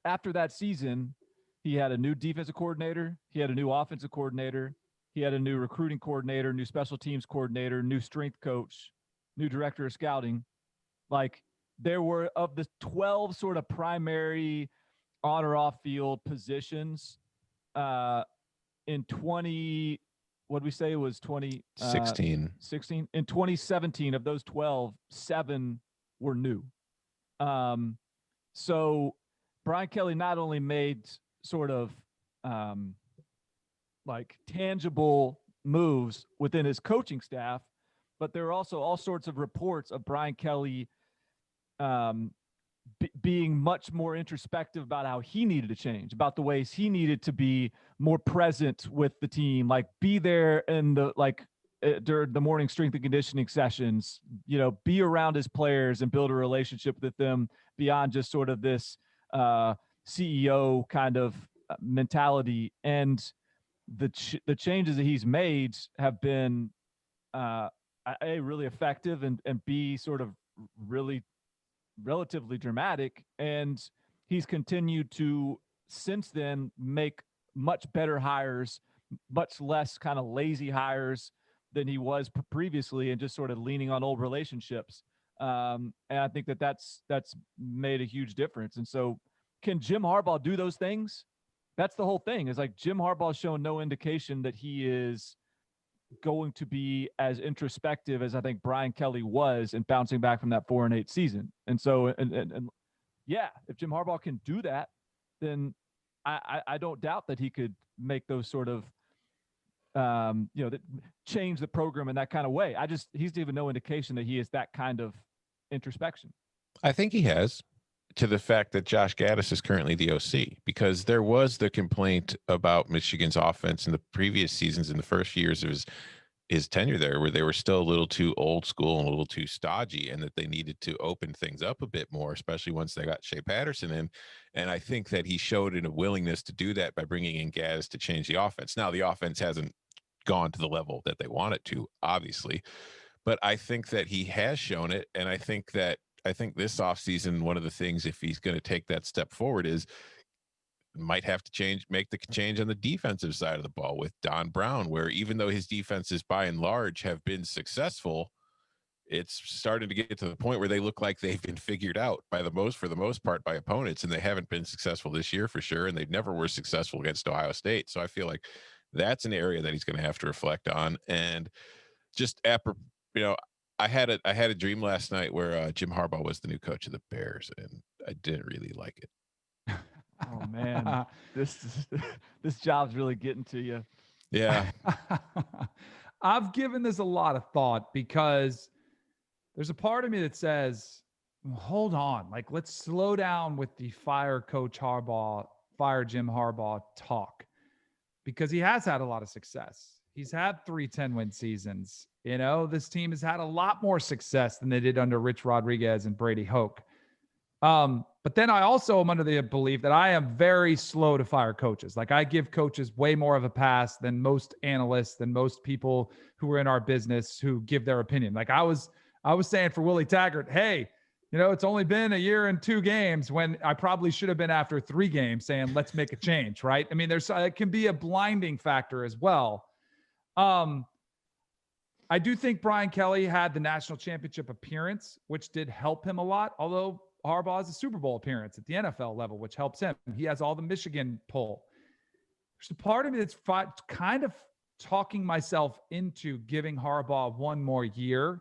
after that season, he had a new defensive coordinator. He had a new offensive coordinator. He had a new recruiting coordinator, new special teams coordinator, new strength coach, new director of scouting. Like, there were, of the 12 sort of primary on or off field positions in 20, what did we say it was 16. 16. In 2017, of those 12, 7 were new. So Brian Kelly not only made sort of like tangible moves within his coaching staff, but there are also all sorts of reports of Brian Kelly being much more introspective about how he needed to change, about the ways he needed to be more present with the team, like be there in the, during the morning strength and conditioning sessions, be around his players and build a relationship with them beyond just sort of this CEO kind of mentality. And the changes that he's made have been A, really effective, and B, sort of really relatively dramatic. And he's continued to, since then, make much better hires, much less kind of lazy hires than he was previously, and just sort of leaning on old relationships. And I think that's made a huge difference. And so, can Jim Harbaugh do those things? That's the whole thing. Is like Jim Harbaugh's shown no indication that he is going to be as introspective as I think Brian Kelly was in bouncing back from that 4-8 season. And so, and yeah, if Jim Harbaugh can do that, then I don't doubt that he could make those sort of, that change the program in that kind of way. He's given no indication that he is that kind of introspection. I think he has, to the fact that Josh Gaddis is currently the OC, because there was the complaint about Michigan's offense in the previous seasons, in the first years of his tenure there, where they were still a little too old school and a little too stodgy, and that they needed to open things up a bit more, especially once they got Shea Patterson in. And I think that he showed a willingness to do that by bringing in Gaddis to change the offense. Now, the offense hasn't gone to the level that they want it to, obviously, but I think that he has shown it. And I think this offseason, one of the things, if he's going to take that step forward, is might have to make the change on the defensive side of the ball with Don Brown, where even though his defenses by and large have been successful, it's starting to get to the point where they look like they've been figured out for the most part by opponents, and they haven't been successful this year for sure, and they never were successful against Ohio State. So I feel like that's an area that he's going to have to reflect on. And just I had a dream last night where Jim Harbaugh was the new coach of the Bears, and I didn't really like it. Oh man, this job's really getting to you. Yeah. I've given this a lot of thought, because there's a part of me that says, hold on, like, let's slow down with the fire Jim Harbaugh talk, because he has had a lot of success. He's had 3 10-win seasons. This team has had a lot more success than they did under Rich Rodriguez and Brady Hoke. But then I also am under the belief that I am very slow to fire coaches. Like, I give coaches way more of a pass than most analysts, than most people who are in our business who give their opinion. Like, I was saying for Willie Taggart, hey, it's only been a year and 2 games, when I probably should have been after 3 games saying, let's make a change. Right. I mean, it can be a blinding factor as well. I do think Brian Kelly had the national championship appearance, which did help him a lot. Although Harbaugh has a Super Bowl appearance at the NFL level, which helps him. He has all the Michigan pull. There's a part of me that's kind of talking myself into giving Harbaugh one more year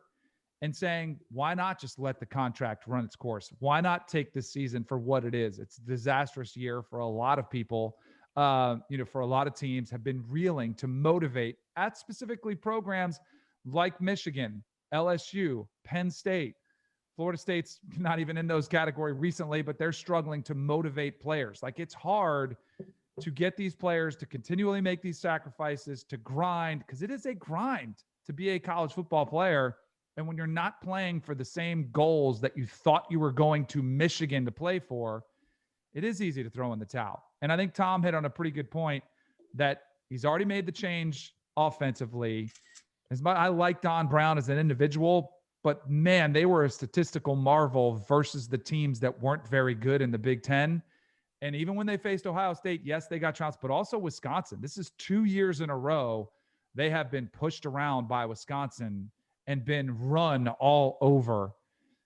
and saying, why not just let the contract run its course? Why not take this season for what it is? It's a disastrous year for a lot of people. For a lot of teams have been reeling to motivate at specifically programs like Michigan, LSU, Penn State. Florida State's not even in those categories recently, but they're struggling to motivate players. Like, it's hard to get these players to continually make these sacrifices, to grind, because it is a grind to be a college football player. And when you're not playing for the same goals that you thought you were going to Michigan to play for, it is easy to throw in the towel. And I think Tom hit on a pretty good point that he's already made the change offensively. I like Don Brown as an individual, but man, they were a statistical marvel versus the teams that weren't very good in the Big Ten. And even when they faced Ohio State, yes, they got trounced, but also Wisconsin. This is 2 years in a row they have been pushed around by Wisconsin and been run all over.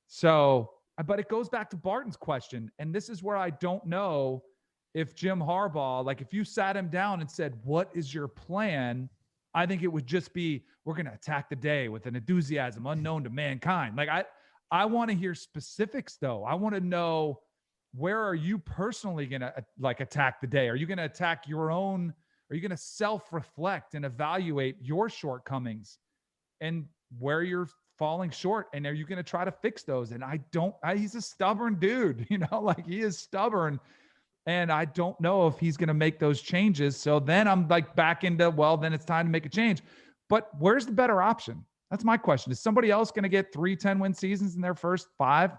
So, but it goes back to Barton's question. And this is where I don't know if Jim Harbaugh, like, if you sat him down and said, what is your plan? I think it would just be, we're going to attack the day with an enthusiasm unknown to mankind. Like, I want to hear specifics, though. I want to know, where are you personally going to attack the day? Are you going to attack your own? Are you going to self-reflect and evaluate your shortcomings and where you're falling short? And are you going to try to fix those? And he's a stubborn dude, he is stubborn. And I don't know if he's going to make those changes. So then I'm back into, then it's time to make a change. But where's the better option? That's my question. Is somebody else going to get 3 10-win seasons in their first 5?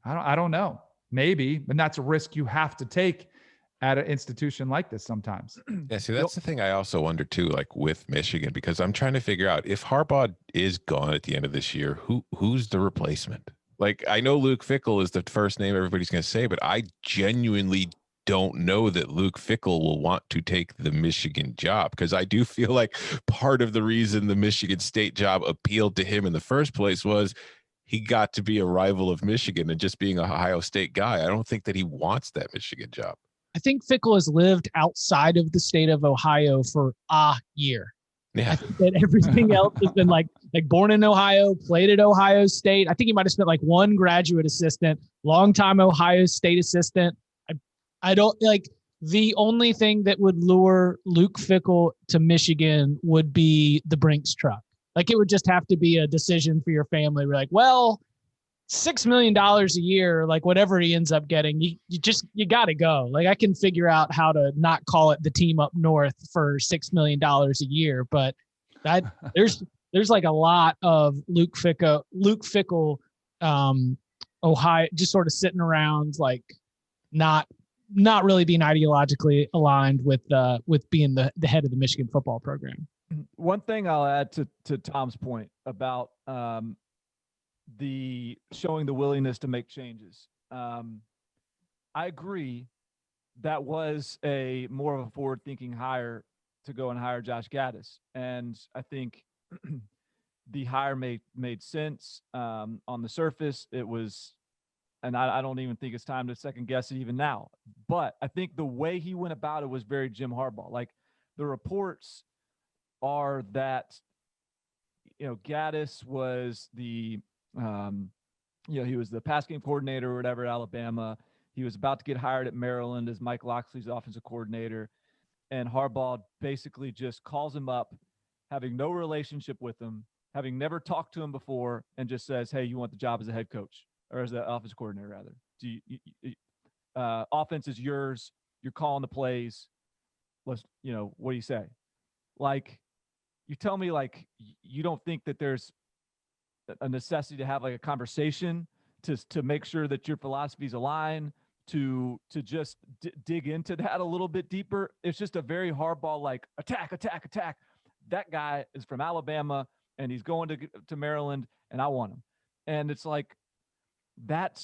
I don't know. Maybe. And that's a risk you have to take at an institution like this sometimes. Yeah, see, that's the thing I also wonder too, like with Michigan, because I'm trying to figure out, if Harbaugh is gone at the end of this year, who's the replacement? Like, I know Luke Fickell is the first name everybody's going to say, but I genuinely don't know that Luke Fickell will want to take the Michigan job, because I do feel like part of the reason the Michigan State job appealed to him in the first place was he got to be a rival of Michigan, and just being a Ohio State guy, I don't think that he wants that Michigan job. I think Fickell has lived outside of the state of Ohio for a year. Yeah. I think that everything else has been like born in Ohio, played at Ohio State. I think he might have spent like one graduate assistant, longtime Ohio State assistant. I don't like the only thing that would lure Luke Fickell to Michigan would be the Brinks truck. Like it would just have to be a decision for your family. We're like, well, $6 million a year, like whatever he ends up getting, you got to go. Like I can figure out how to not call it the team up north for $6 million a year, but there's like a lot of Luke Fickell, Ohio, just sort of sitting around, like not really being ideologically aligned with being the head of the Michigan football program. One thing I'll add to Tom's point about the showing the willingness to make changes. I agree that was a more of a forward-thinking hire to go and hire Josh Gaddis, and I think the hire made sense on the surface. It was, and I don't even think it's time to second guess it even now. But I think the way he went about it was very Jim Harbaugh. Like the reports are that Gaddis was the he was the pass game coordinator or whatever at Alabama. He was about to get hired at Maryland as Mike Locksley's offensive coordinator. And Harbaugh basically just calls him up, having no relationship with him, having never talked to him before, and just says, hey, you want the job as a head coach or as the offensive coordinator, rather. Offense is yours. You're calling the plays. What do you say? Like, you tell me, like, you don't think that there's a necessity to have like a conversation to make sure that your philosophies align, to just dig into that a little bit deeper. It's just a very Harbaugh, like attack. That guy is from Alabama and he's going to Maryland and I want him. And it's like, that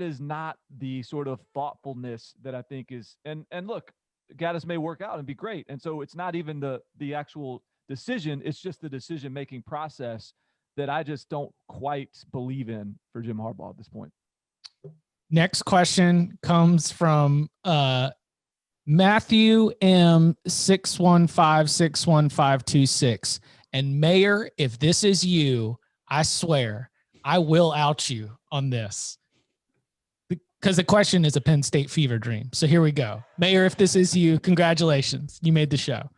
is not the sort of thoughtfulness that I think is, and look, Gaddis may work out and be great. And so it's not even the actual decision. It's just the decision-making process that I just don't quite believe in for Jim Harbaugh at this point. Next question comes from Matthew M 615 And Mayor, if this is you, I swear I will out you on this, because the question is a Penn State fever dream. So here we go. Mayor, if this is you, congratulations. You made the show.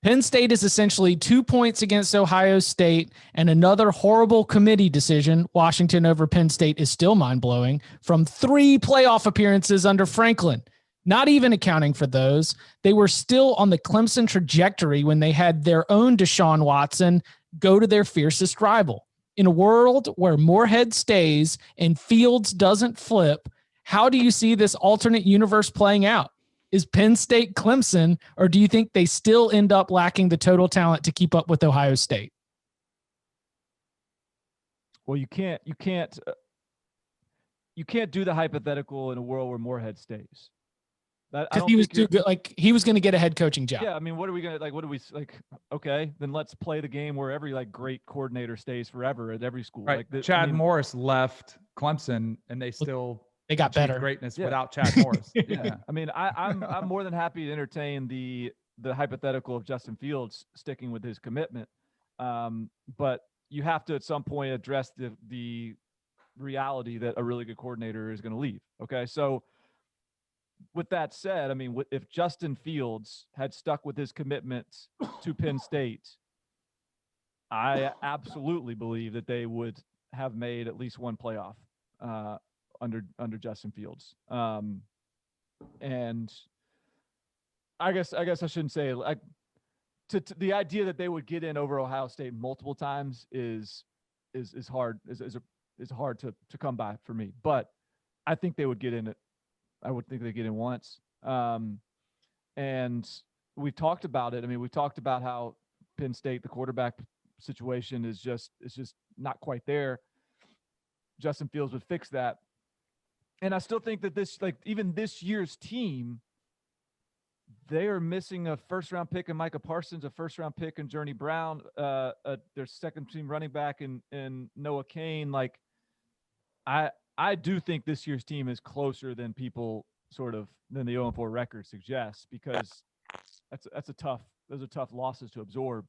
Penn State is essentially 2 points against Ohio State, and another horrible committee decision, Washington over Penn State, is still mind-blowing, from 3 playoff appearances under Franklin. Not even accounting for those, they were still on the Clemson trajectory when they had their own Deshaun Watson go to their fiercest rival. In a world where Moorhead stays and Fields doesn't flip, how do you see this alternate universe playing out? Is Penn State Clemson, or do you think they still end up lacking the total talent to keep up with Ohio State? Well, you can't do the hypothetical in a world where Moorhead stays. Because he was too good. Like, he was going to get a head coaching job. Yeah, I mean, what are we going to like? What do we like? Okay, then let's play the game where every like great coordinator stays forever at every school. Right. Like Chad Morris left Clemson, and they got better greatness without Chad Morris. Yeah, I mean, I'm more than happy to entertain the hypothetical of Justin Fields sticking with his commitment, but you have to at some point address the reality that a really good coordinator is going to leave. Okay, so with that said, I mean, if Justin Fields had stuck with his commitment to Penn State, I absolutely believe that they would have made at least one playoff under Justin Fields. And I guess I shouldn't say, like, to the idea that they would get in over Ohio State multiple times is hard to come by for me. But I think they would get in it. I would think they get in once. And we've talked about it. I mean, we've talked about how Penn State, the quarterback situation is just not quite there. Justin Fields would fix that. And I still think that even this year's team, they are missing a first-round pick in Micah Parsons, a first-round pick in Journey Brown, their second-team running back in Noah Cain. Like, I do think this year's team is closer than people than the 0-4 record suggests, because that's a tough those are tough losses to absorb.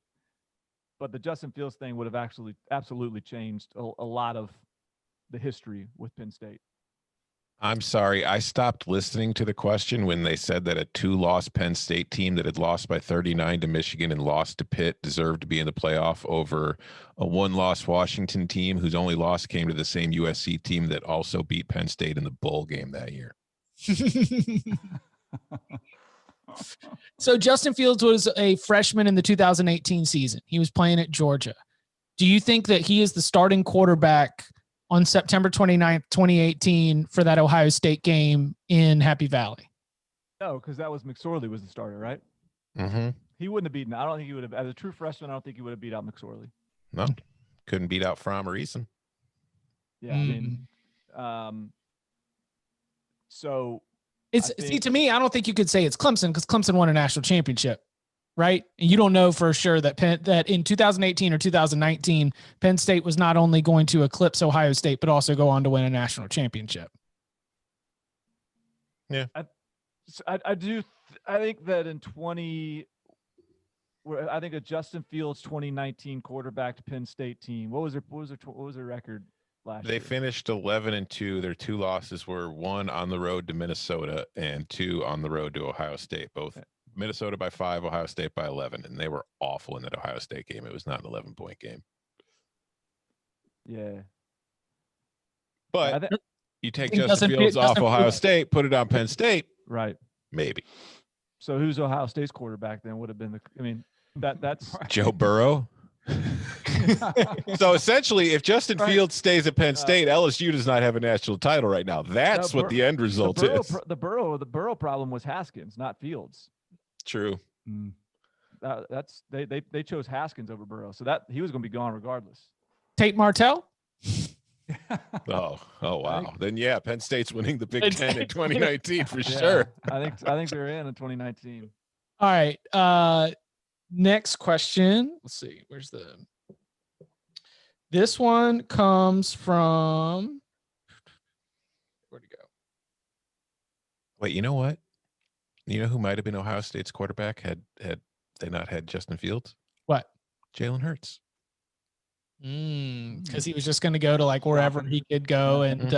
But the Justin Fields thing would have absolutely changed a lot of the history with Penn State. I'm sorry. I stopped listening to the question when they said that a 2-loss Penn State team that had lost by 39 to Michigan and lost to Pitt deserved to be in the playoff over a 1-loss Washington team whose only loss came to the same USC team that also beat Penn State in the bowl game that year. So Justin Fields was a freshman in the 2018 season. He was playing at Georgia. Do you think that he is the starting quarterback on September 29th, 2018 for that Ohio State game in Happy Valley? No, because that was McSorley was the starter, right? Mm-hmm. He wouldn't have beaten. I don't think he would have. As a true freshman, I don't think he would have beat out McSorley. No, couldn't beat out Fromm or Eason. Yeah, I mean, so to me, I don't think you could say it's Clemson because Clemson won a national championship, right? And you don't know for sure that in 2018 or 2019, Penn State was not only going to eclipse Ohio State, but also go on to win a national championship. Yeah. I think that I think a Justin Fields 2019 quarterback Penn State team. What was their record last year? They finished 11-2. Their 2 losses were 1 on the road to Minnesota and 2 on the road to Ohio State. Both Minnesota by 5, Ohio State by 11, and they were awful in that Ohio State game. It was not an 11-point game. Yeah. But you take Justin Fields off Ohio State, put it on Penn State. Right. Maybe. So who's Ohio State's quarterback then? Would have been that's Joe Burrow. So essentially, if Justin Fields stays at Penn State, LSU does not have a national title right now. That's what the end result is. The Burrow problem was Haskins, not Fields. True. They chose Haskins over Burrow, so that he was going to be gone regardless. Tate Martell. Oh wow. Then yeah, Penn State's winning the Big Ten in 2019 for sure. I think they're in 2019. All right. Next question. Let's see. This one comes from, where'd it go? Wait, you know what? You know who might have been Ohio State's quarterback had they not had Justin Fields? What? Jalen Hurts. Because he was just going to go to like wherever he could go and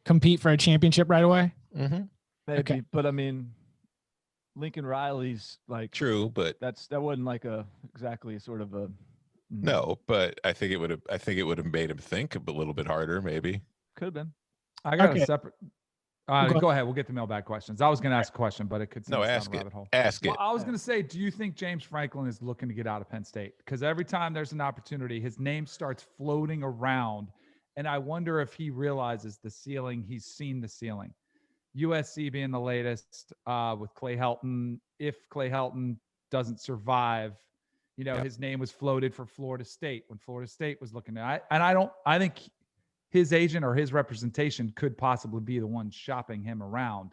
compete for a championship right away. Maybe, okay. But I mean, Lincoln Riley's like true, but that wasn't like exactly sort of a no. But I think it would have made him think a little bit harder. Maybe could have been. I got a separate. Go ahead. We'll get to mailbag questions. I was going to ask a question, but it could ask it. Ask it. Well, I was going to say, do you think James Franklin is looking to get out of Penn State? Because every time there's an opportunity, his name starts floating around, and I wonder if he realizes the ceiling. He's seen the ceiling. USC being the latest with Clay Helton. If Clay Helton doesn't survive, his name was floated for Florida State when Florida State was looking at. I think his agent or his representation could possibly be the one shopping him around.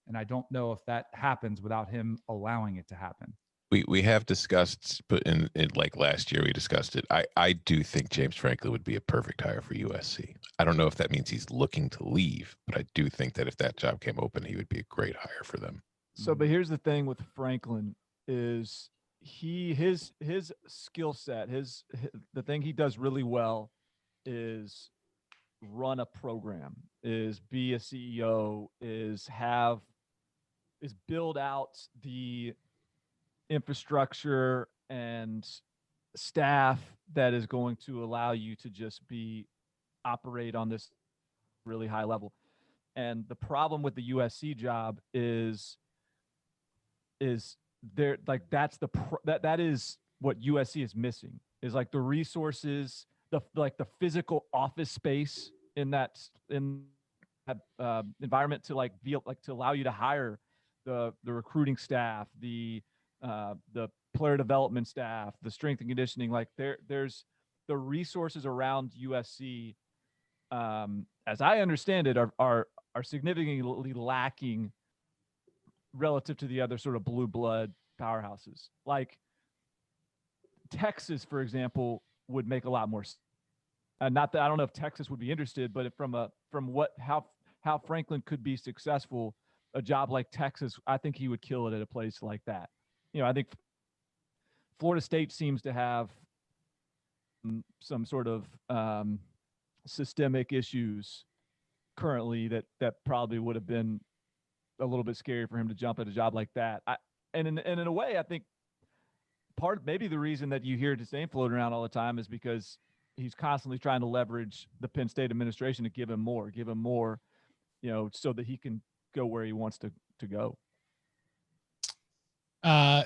And I don't know if that happens without him allowing it to happen. We have discussed, but in like last year we discussed it. I do think James Franklin would be a perfect hire for USC. I don't know if that means he's looking to leave, but I do think that if that job came open, he would be a great hire for them. So, but here's the thing with Franklin is his skill set, the thing he does really well is run a program, is be a CEO, is build out the infrastructure and staff that is going to allow you to just operate on this really high level. And the problem with the USC job is there, like that is what USC is missing, is like the resources, the physical office space in that environment to to allow you to hire the recruiting staff, the player development staff, the strength and conditioning. Like there's the resources around USC, as I understand it, are significantly lacking relative to the other sort of blue blood powerhouses. Like Texas, for example, would make a lot more sense. Not that I don't know if Texas would be interested, but how Franklin could be successful, a job like Texas, I think he would kill it at a place like that. I think Florida State seems to have some sort of systemic issues currently that probably would have been a little bit scary for him to jump at a job like that. And in a way, I think maybe the reason that you hear his name floating around all the time is because he's constantly trying to leverage the Penn State administration to give him more, so that he can go where he wants to go.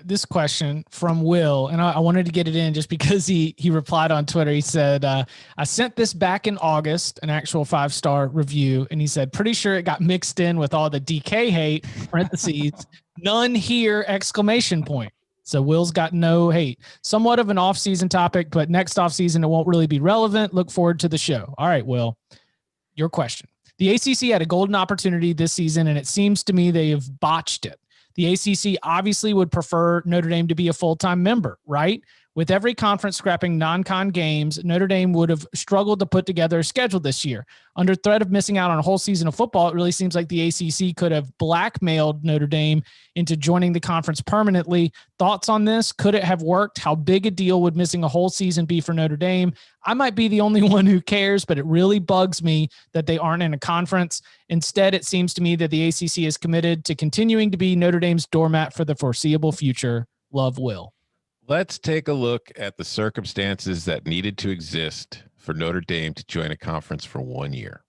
This question from Will, and I wanted to get it in just because he replied on Twitter. He said, I sent this back in August, an actual 5-star review. And he said, pretty sure it got mixed in with all the DK hate, parentheses, none here, exclamation point. So Will's got no hate. Somewhat of an off-season topic, but next off-season it won't really be relevant. Look forward to the show. All right, Will, your question. The ACC had a golden opportunity this season, and it seems to me they have botched it. The ACC obviously would prefer Notre Dame to be a full-time member, right? With every conference scrapping non-con games, Notre Dame would have struggled to put together a schedule this year. Under threat of missing out on a whole season of football, it really seems like the ACC could have blackmailed Notre Dame into joining the conference permanently. Thoughts on this? Could it have worked? How big a deal would missing a whole season be for Notre Dame? I might be the only one who cares, but it really bugs me that they aren't in a conference. Instead, it seems to me that the ACC is committed to continuing to be Notre Dame's doormat for the foreseeable future. Love, Will. Let's take a look at the circumstances that needed to exist for Notre Dame to join a conference for 1 year.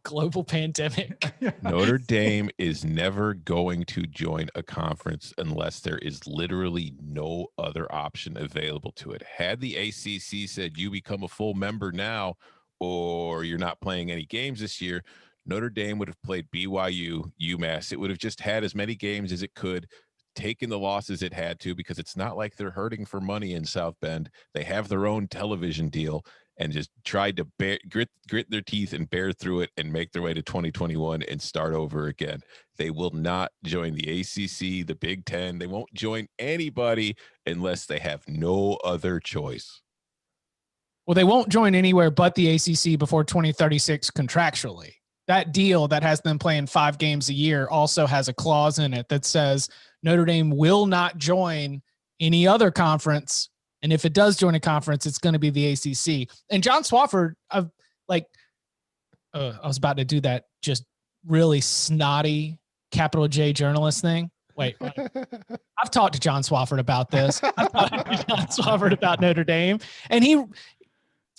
Global pandemic. Notre Dame is never going to join a conference unless there is literally no other option available to it. Had the ACC said you become a full member now or you're not playing any games this year, Notre Dame would have played BYU, UMass. It would have just had as many games as it could, taken the losses it had to, because it's not like they're hurting for money in South Bend. They have their own television deal, and just tried to grit their teeth and bear through it and make their way to 2021 and start over again. They will not join the ACC, the Big Ten. They won't join anybody unless they have no other choice. Well, they won't join anywhere but the ACC before 2036 contractually. That deal that has them playing 5 games a year also has a clause in it that says Notre Dame will not join any other conference. And if it does join a conference, it's going to be the ACC. And John Swofford, I was about to do that just really snotty capital J journalist thing. Wait. I've talked to John Swofford about this. I've talked to John Swofford about Notre Dame, and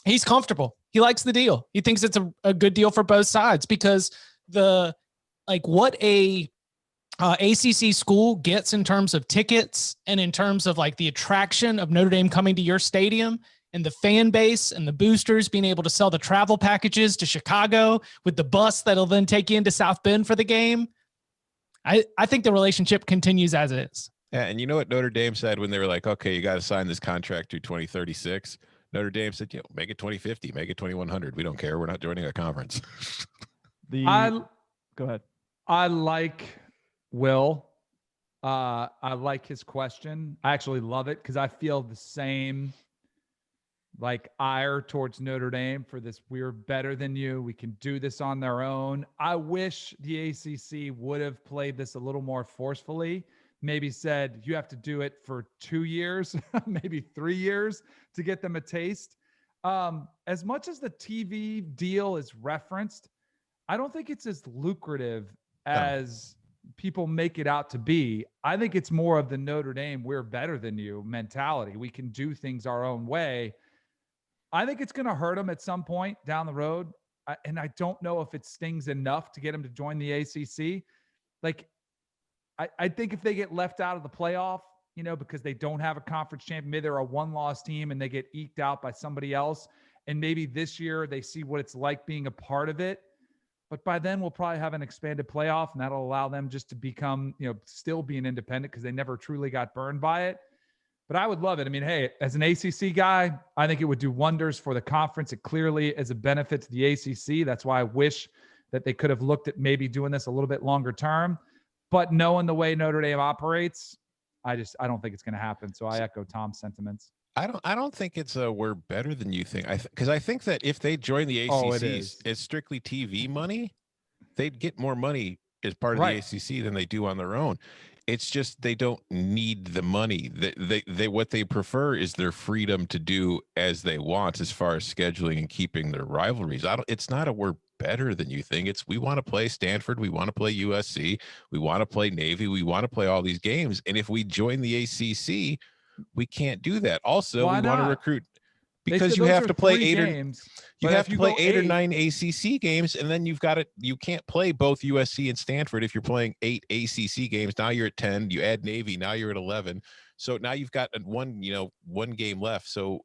he's comfortable. He likes the deal. He thinks it's a good deal for both sides, because what a ACC school gets in terms of tickets and in terms of like the attraction of Notre Dame coming to your stadium and the fan base and the boosters being able to sell the travel packages to Chicago with the bus that'll then take you into South Bend for the game. I think the relationship continues as it is. Yeah, and you know what Notre Dame said when they were like, okay, you got to sign this contract through 2036? Notre Dame said, make it 2050, make it 2100. We don't care. We're not joining a conference. Go ahead. I like Will. I like his question. I actually love it because I feel the same ire towards Notre Dame for this. We're better than you. We can do this on their own. I wish the ACC would have played this a little more forcefully. Maybe said you have to do it for 2 years, maybe 3 years to get them a taste. As much as the TV deal is referenced, I don't think it's as lucrative as people make it out to be. I think it's more of the Notre Dame, we're better than you mentality. We can do things our own way. I think it's going to hurt them at some point down the road. And I don't know if it stings enough to get them to join the ACC. I think if they get left out of the playoff, because they don't have a conference champion, maybe they're a 1-loss team and they get eked out by somebody else. And maybe this year they see what it's like being a part of it. But by then we'll probably have an expanded playoff, and that'll allow them just to become, still being independent because they never truly got burned by it. But I would love it. I mean, hey, as an ACC guy, I think it would do wonders for the conference. It clearly is a benefit to the ACC. That's why I wish that they could have looked at maybe doing this a little bit longer term. But knowing the way Notre Dame operates, I don't think it's going to happen. So I echo Tom's sentiments. I don't think it's we're better than you think. Because I think that if they join the ACC, it's strictly TV money. They'd get more money as part of the ACC than they do on their own. It's just they don't need the money. They what they prefer is their freedom to do as they want as far as scheduling and keeping their rivalries. It's not a we're better than you think. It's we want to play Stanford, we want to play USC, we want to play Navy, we want to play all these games. And if we join the ACC, we can't do that. Also, Why we want to not? recruit They because said you those have are to play 3 eight games, you but have if to play go 8 or 9 ACC games, and then you can't play both USC and Stanford if you're playing 8 ACC games. Now you're at 10. You add Navy, now you're at 11. So now you've got one game left. So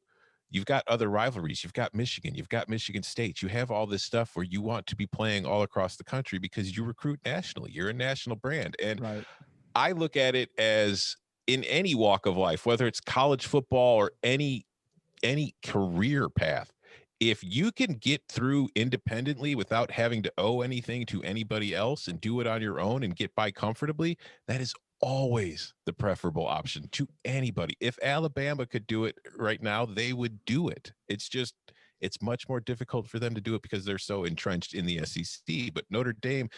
you've got other rivalries. You've got Michigan. You've got Michigan State. You have all this stuff where you want to be playing all across the country because you recruit nationally. You're a national brand, and right. I look at it as in any walk of life, whether it's college football or any career path. If you can get through independently without having to owe anything to anybody else and do it on your own and get by comfortably, that is always the preferable option to anybody. If Alabama could do it right now, they would do it. It's much more difficult for them to do it because they're so entrenched in the SEC. But Notre Dame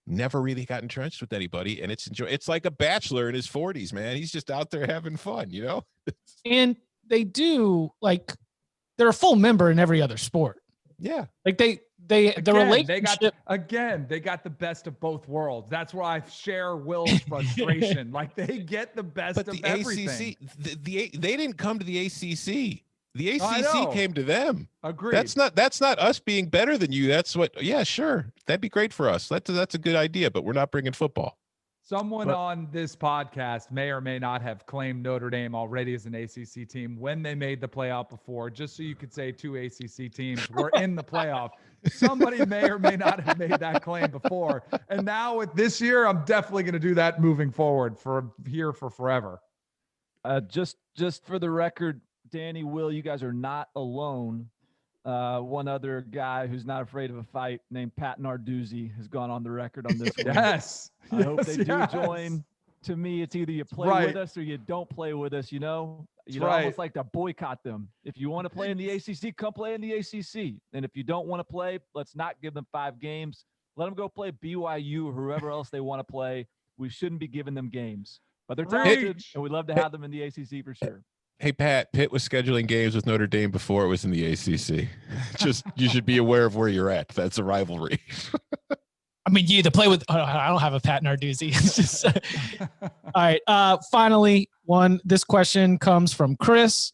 never really got entrenched with anybody, and it's like a bachelor in his 40s, man. He's just out there having fun, And they do, like, they're a full member in every other sport. Yeah. Like the relationship. They got the best of both worlds. That's why I share Will's frustration. Like they get the best of everything. They didn't come to the ACC. The ACC know. came to them. Agreed. That's not us being better than you. That's what. Yeah, sure. That'd be great for us. That's a good idea. But we're not bringing football. Someone on this podcast may or may not have claimed Notre Dame already as an ACC team when they made the playoff before, just so you could say 2 ACC teams were in the playoff. Somebody may or may not have made that claim before. And now with this year, I'm definitely going to do that moving forward for forever. Just for the record, Danny, Will, you guys are not alone. One other guy who's not afraid of a fight named Pat Narduzzi has gone on the record on this one. Yes. I hope they do join. To me, it's either you play with us or you don't play with us, almost like to boycott them. If you want to play in the ACC, come play in the ACC. And if you don't want to play, let's not give them 5 games. Let them go play BYU or whoever else they want to play. We shouldn't be giving them games. But they're talented, and we'd love to have them in the ACC for sure. Hey, Pat, Pitt was scheduling games with Notre Dame before it was in the ACC. Just, you should be aware of where you're at. That's a rivalry. I mean, you to play with. I don't have a Pat Narduzzi. It's just, all right. Finally, this question comes from Chris.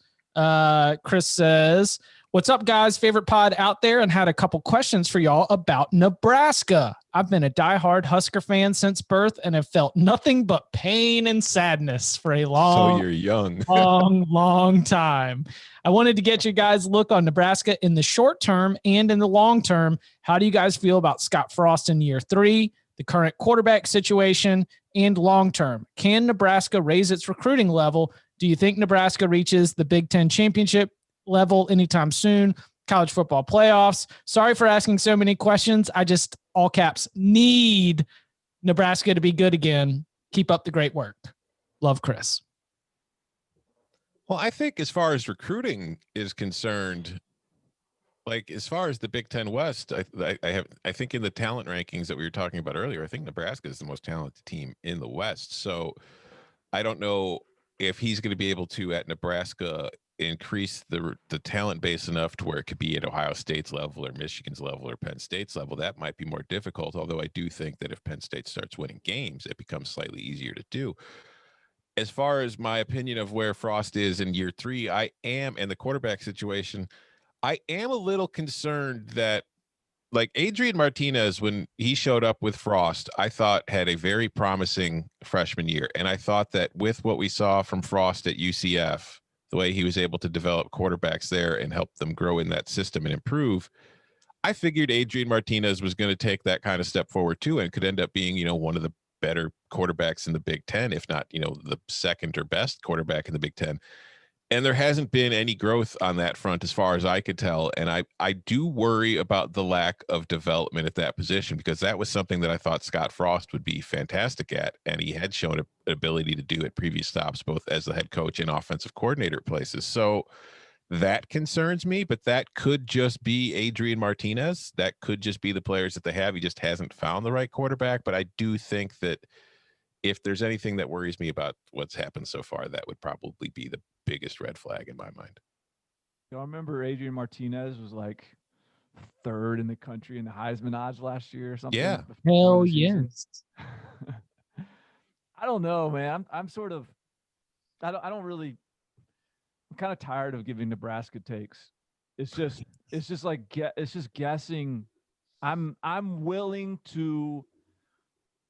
Chris says, "What's up, guys? Favorite pod out there, and had a couple questions for y'all about Nebraska. I've been a diehard Husker fan since birth and have felt nothing but pain and sadness for a long, so you're young, long time. I wanted to get you guys' look on Nebraska in the short term and in the long term. How do you guys feel about Scott Frost in year 3, the current quarterback situation, and long term? Can Nebraska raise its recruiting level? Do you think Nebraska reaches the Big Ten championship level anytime soon? College football playoffs? Sorry for asking so many questions. I just, all caps, need Nebraska to be good again. Keep up the great work. Love, Chris." Well, I think as far as recruiting is concerned, like as far as the Big Ten West, I think in the talent rankings that we were talking about earlier, I think Nebraska is the most talented team in the West. So I don't know if he's going to be able to at Nebraska increase the talent base enough to where it could be at Ohio State's level or Michigan's level or Penn State's level. That might be more difficult. Although I do think that if Penn State starts winning games, it becomes slightly easier to do. As far as my opinion of where Frost is in year 3, and the quarterback situation, I am a little concerned that, like, Adrian Martinez, when he showed up with Frost, I thought had a very promising freshman year. And I thought that with what we saw from Frost at UCF, the way he was able to develop quarterbacks there and help them grow in that system and improve, I figured Adrian Martinez was going to take that kind of step forward too, and could end up being, one of the better quarterbacks in the Big Ten, if not, the second or best quarterback in the Big Ten. And there hasn't been any growth on that front as far as I could tell. And I do worry about the lack of development at that position, because that was something that I thought Scott Frost would be fantastic at. And he had shown an ability to do at previous stops, both as the head coach and offensive coordinator at places. So that concerns me, but that could just be Adrian Martinez. That could just be the players that they have. He just hasn't found the right quarterback. But I do think that if there's anything that worries me about what's happened so far, that would probably be the biggest red flag in my mind. Y'all remember Adrian Martinez was like third in the country in the Heisman odds last year or something? Yeah. Hell yes. I don't know, man. I'm sort of, I don't really, I'm kind of tired of giving Nebraska takes. It's just guessing. I'm willing to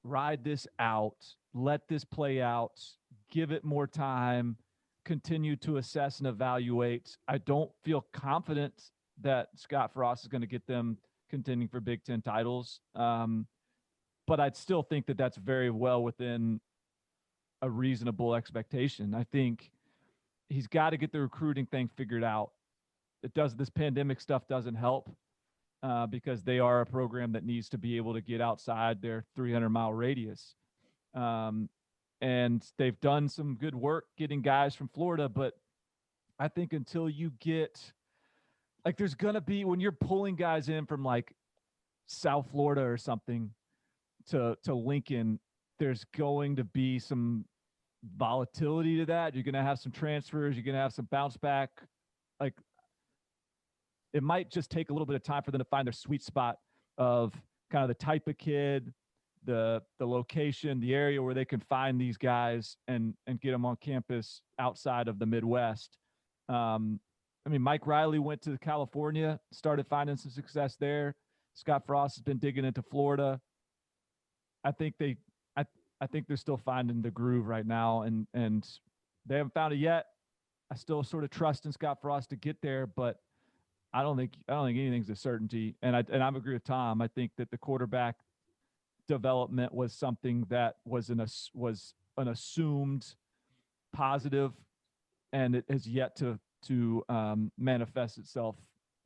ride this out, let this play out, give it more time, continue to assess and evaluate. I don't feel confident that Scott Frost is going to get them contending for Big Ten titles. But I'd still think that that's very well within a reasonable expectation. I think he's got to get the recruiting thing figured out. This pandemic stuff doesn't help because they are a program that needs to be able to get outside their 300-mile radius. And they've done some good work getting guys from Florida, but I think until you get, like, there's going to be, when you're pulling guys in from like South Florida or something to Lincoln, there's going to be some volatility to that. You're going to have some transfers. You're going to have some bounce back. Like, it might just take a little bit of time for them to find their sweet spot of kind of the type of kid, the location, the area where they can find these guys and get them on campus outside of the Midwest. I mean, Mike Riley went to California, started finding some success there. Scott Frost has been digging into Florida. I think they're still finding the groove right now, and they haven't found it yet. I still sort of trust in Scott Frost to get there, but I don't think anything's a certainty. And I agree with Tom. I think that the quarterback development was something that was an assumed positive, and it has yet to manifest itself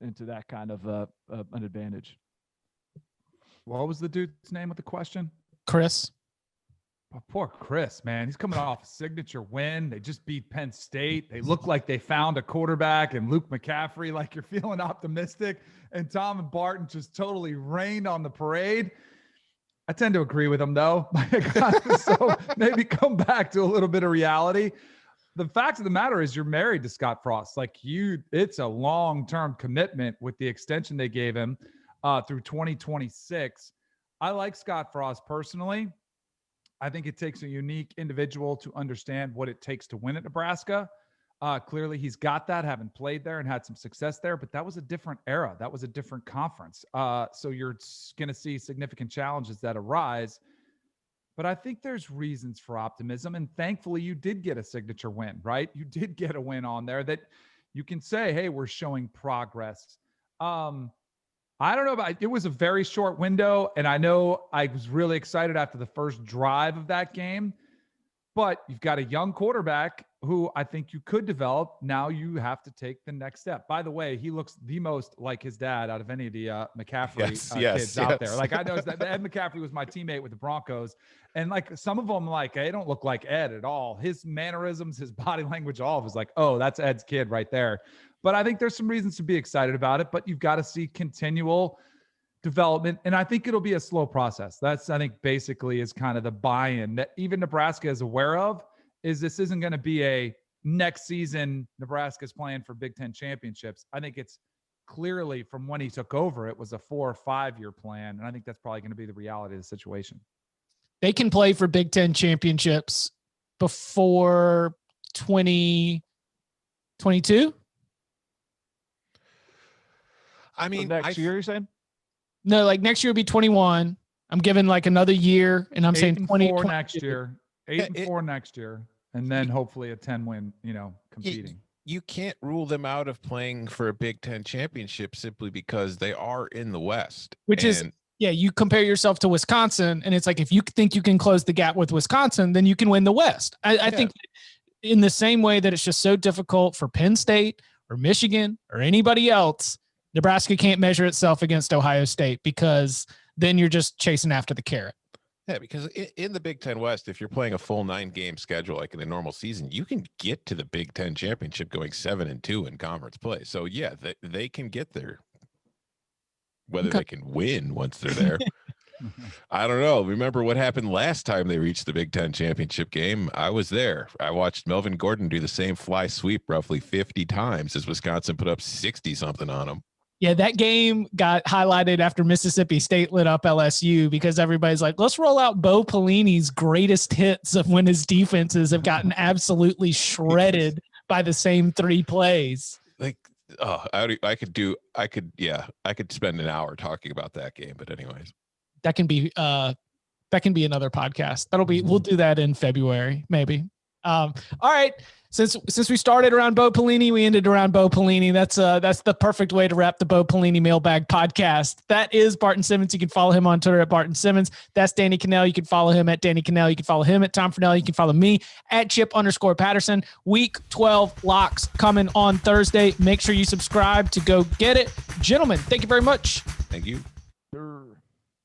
into that kind of an advantage. What was the dude's name with the question? Chris. Oh, poor Chris, man. He's coming off a signature win. They just beat Penn State. They look like they found a quarterback in Luke McCaffrey. Like, you're feeling optimistic. And Tom and Barton just totally rained on the parade. I tend to agree with him, though. So maybe come back to a little bit of reality. The fact of the matter is you're married to Scott Frost. Like, it's a long-term commitment with the extension they gave him through 2026. I like Scott Frost personally. I think it takes a unique individual to understand what it takes to win at Nebraska. Clearly, he's got that, having played there and had some success there, but that was a different era. That was a different conference. So you're going to see significant challenges that arise. But I think there's reasons for optimism. And thankfully, you did get a signature win, right? You did get a win on there that you can say, hey, we're showing progress. I don't know about it. Was a very short window, and I know I was really excited after the first drive of that game. But you've got a young quarterback who I think you could develop. Now you have to take the next step. By the way, he looks the most like his dad out of any of the McCaffrey kids out there. Like, I noticed that Ed McCaffrey was my teammate with the Broncos. And like, some of them, like, they don't look like Ed at all. His mannerisms, his body language, all of it is like, oh, that's Ed's kid right there. But I think there's some reasons to be excited about it, but you've got to see continual development. And I think it'll be a slow process. That's, I think, basically is kind of the buy-in that even Nebraska is aware of, is this isn't going to be a next season Nebraska's playing for Big Ten championships. I think it's clearly, from when he took over, it was a 4 or 5 year plan. And I think that's probably going to be the reality of the situation. They can play for Big Ten championships before 2022. I mean, next year, you're saying? No, like next year will be 21. I'm giving like another year, and I'm saying 24 next year. 8-4 next year, and then hopefully a 10-win, competing. You can't rule them out of playing for a Big Ten championship simply because they are in the West. You compare yourself to Wisconsin, and it's like, if you think you can close the gap with Wisconsin, then you can win the West. I think in the same way that it's just so difficult for Penn State or Michigan or anybody else, Nebraska can't measure itself against Ohio State, because then you're just chasing after the carrot. Yeah, because in the Big Ten West, if you're playing a full 9-game schedule like in a normal season, you can get to the Big Ten championship going 7-2 in conference play. So yeah, they can get there. Whether they can win once they're there. I don't know. Remember what happened last time they reached the Big Ten championship game? I was there. I watched Melvin Gordon do the same fly sweep roughly 50 times as Wisconsin put up 60 something on them. Yeah, that game got highlighted after Mississippi State lit up LSU because everybody's like, let's roll out Bo Pelini's greatest hits of when his defenses have gotten absolutely shredded by the same 3 plays. Like, oh, I could spend an hour talking about that game. But anyways, that can be another podcast. We'll do that in February, maybe. All right. Since we started around Bo Pelini, we ended around Bo Pelini. That's the perfect way to wrap the Bo Pelini Mailbag podcast. That is Barton Simmons. You can follow him on Twitter at Barton Simmons. That's Danny Cannell. You can follow him at Danny Cannell. You can follow him at Tom Fernell. You can follow me at Chip_Patterson. Week 12 locks coming on Thursday. Make sure you subscribe to go get it. Gentlemen, thank you very much. Thank you. Sure.